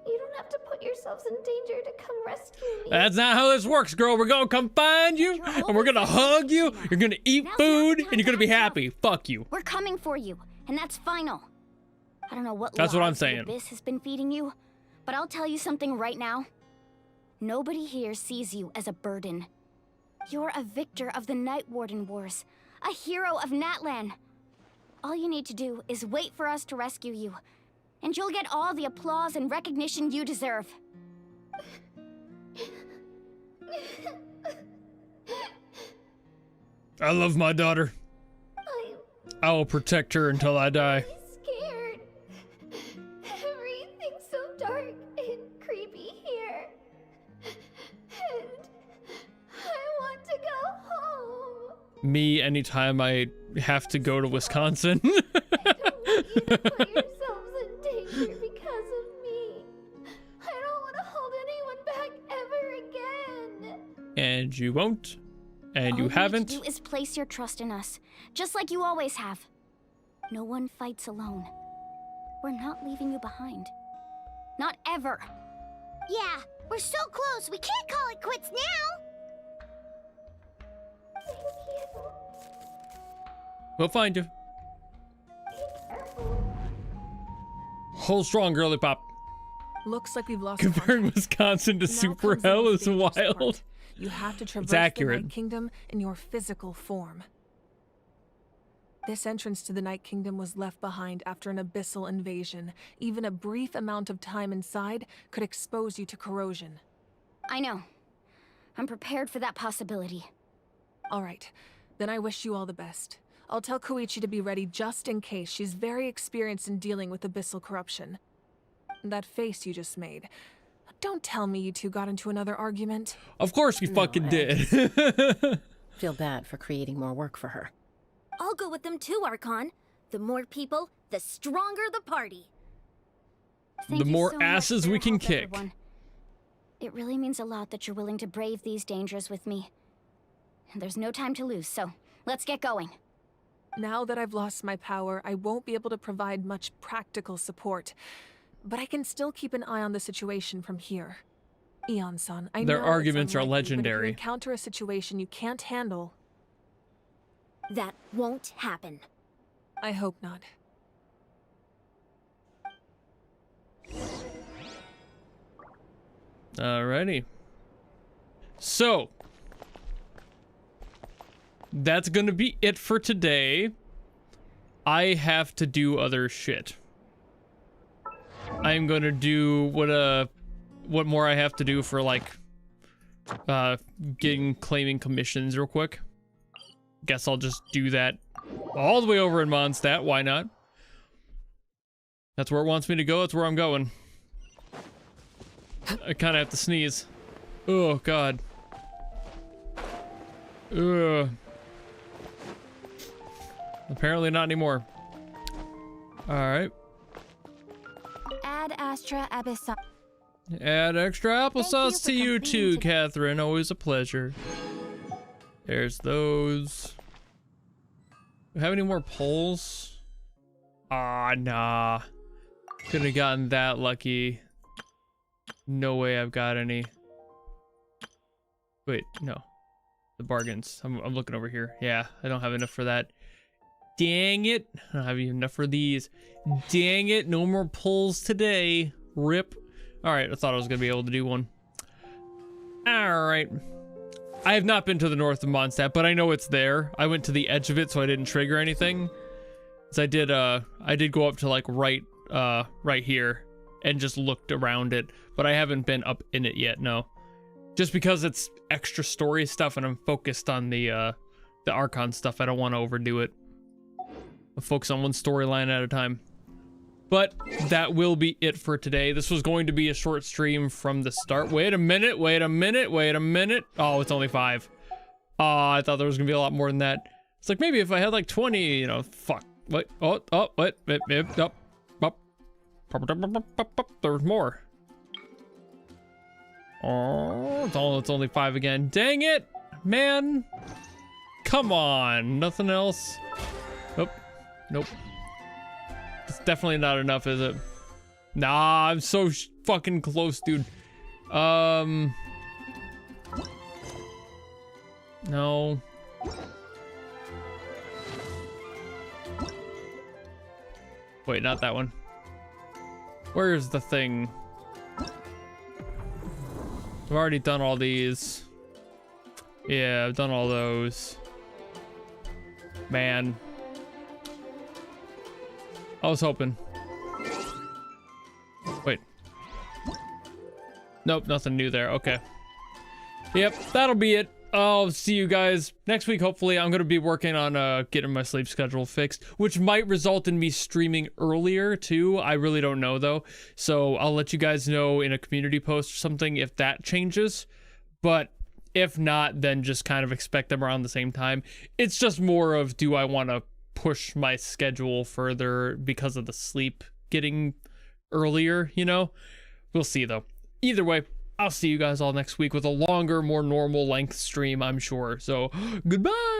You don't have to put yourselves in danger to come rescue me.
That's not how this works, girl. We're gonna come find you, and we're gonna hug you. You're gonna eat food, and you're gonna be happy. Fuck you.
We're coming for you, and that's final. I don't know what
That's what I'm
lies
saying.
the Abyss has been feeding you, but I'll tell you something right now. Nobody here sees you as a burden. You're a victor of the Night Warden Wars, a hero of Natlan. All you need to do is wait for us to rescue you, and you'll get all the applause and recognition you deserve.
I love my daughter. I will protect her until I die.
Scared. Everything's so dark and creepy here. And
Me anytime I have to go to Wisconsin.
Put yourselves in danger because of me. I don't want to hold anyone back ever again.
And you won't. And
All
you
need
haven't.
to do is place your trust in us, just like you always have. No one fights alone. We're not leaving you behind. Not ever.
Yeah, we're so close. We can't call it quits now.
We'll find you. Hold strong, girly pop.
Looks like we've lost
Comparing
contact.
Wisconsin to
Now
Super
comes the
Hell
most
is
dangerous
wild.
part. You have to traverse
accurate.
the Night Kingdom in your physical form. This entrance to the Night Kingdom was left behind after an abyssal invasion. Even a brief amount of time inside could expose you to corrosion.
I know. I'm prepared for that possibility.
All right, then I wish you all the best. I'll tell Koichi to be ready just in case. She's very experienced in dealing with abyssal corruption. That face you just made. Don't tell me you two got into another argument.
Of course we fucking did.
Feel bad for creating more work for her.
I'll go with them too, Archon. The more people, the stronger the party.
Thank
The
you
more
so much
asses
for
we
your
can
help,
kick.
everyone. It really means a lot that you're willing to brave these dangers with me. And there's no time to lose, so let's get going.
Now that I've lost my power, I won't be able to provide much practical support. But I can still keep an eye on the situation from here. Eon-san, I know
Their
it's
arguments are
unlikely, but if
legendary.
you encounter a situation you can't handle,
That won't happen.
I hope not.
Alrighty. So, that's gonna be it for today. I have to do other shit. I'm gonna do what more I have to do for like claiming commissions real quick. Guess I'll just do that all the way over in Mondstadt. Why not? That's where it wants me to go. That's where I'm going. I kind of have to sneeze. Oh god. Ugh. Apparently not anymore. All right.
Ad Astra Abyssal.
Add extra applesauce
for
to you
completing
too,
to-
Catherine. Always a pleasure. There's those. Do we have any more polls? Ah, nah. Couldn't have gotten that lucky. No way I've got any. Wait, no. The bargains. I'm looking over here. Yeah, I don't have enough for that. Dang it. I don't have enough for these. Dang it. No more pulls today. Rip. Alright, I thought I was going to be able to do one. Alright. I have not been to the north of Mondstadt, but I know it's there. I went to the edge of it, so I didn't trigger anything. So I did go up to like right here and just looked around it, but I haven't been up in it yet, no. Just because it's extra story stuff and I'm focused on the Archon stuff, I don't want to overdo it. I'll focus on one storyline at a time. But that will be it for today. This was going to be a short stream from the start. Wait a minute, wait a minute, wait a minute. Oh, it's only 5. I thought there was gonna be a lot more than that. It's like maybe if I had like 20, you know, fuck. What? Oh, what? There's more. Oh, it's only 5 again. Dang it, man. Come on, nothing else. Oh, nope. It's definitely not enough, is it? Nah, I'm so fucking close, dude. No. Wait, not that one. Where's the thing? I've already done all these. Yeah, I've done all those. Man. I was hoping. Wait. Nope, nothing new there. Okay. Yep, that'll be it. I'll see you guys next week. Hopefully, I'm going to be working on getting my sleep schedule fixed, which might result in me streaming earlier too. I really don't know though. So I'll let you guys know in a community post or something if that changes. But If not, then just kind of expect them around the same time. It's just more of, do I want to push my schedule further because of the sleep getting earlier, you know? We'll see, though. Either way, I'll see you guys all next week with a longer, more normal length stream, I'm sure. So, goodbye!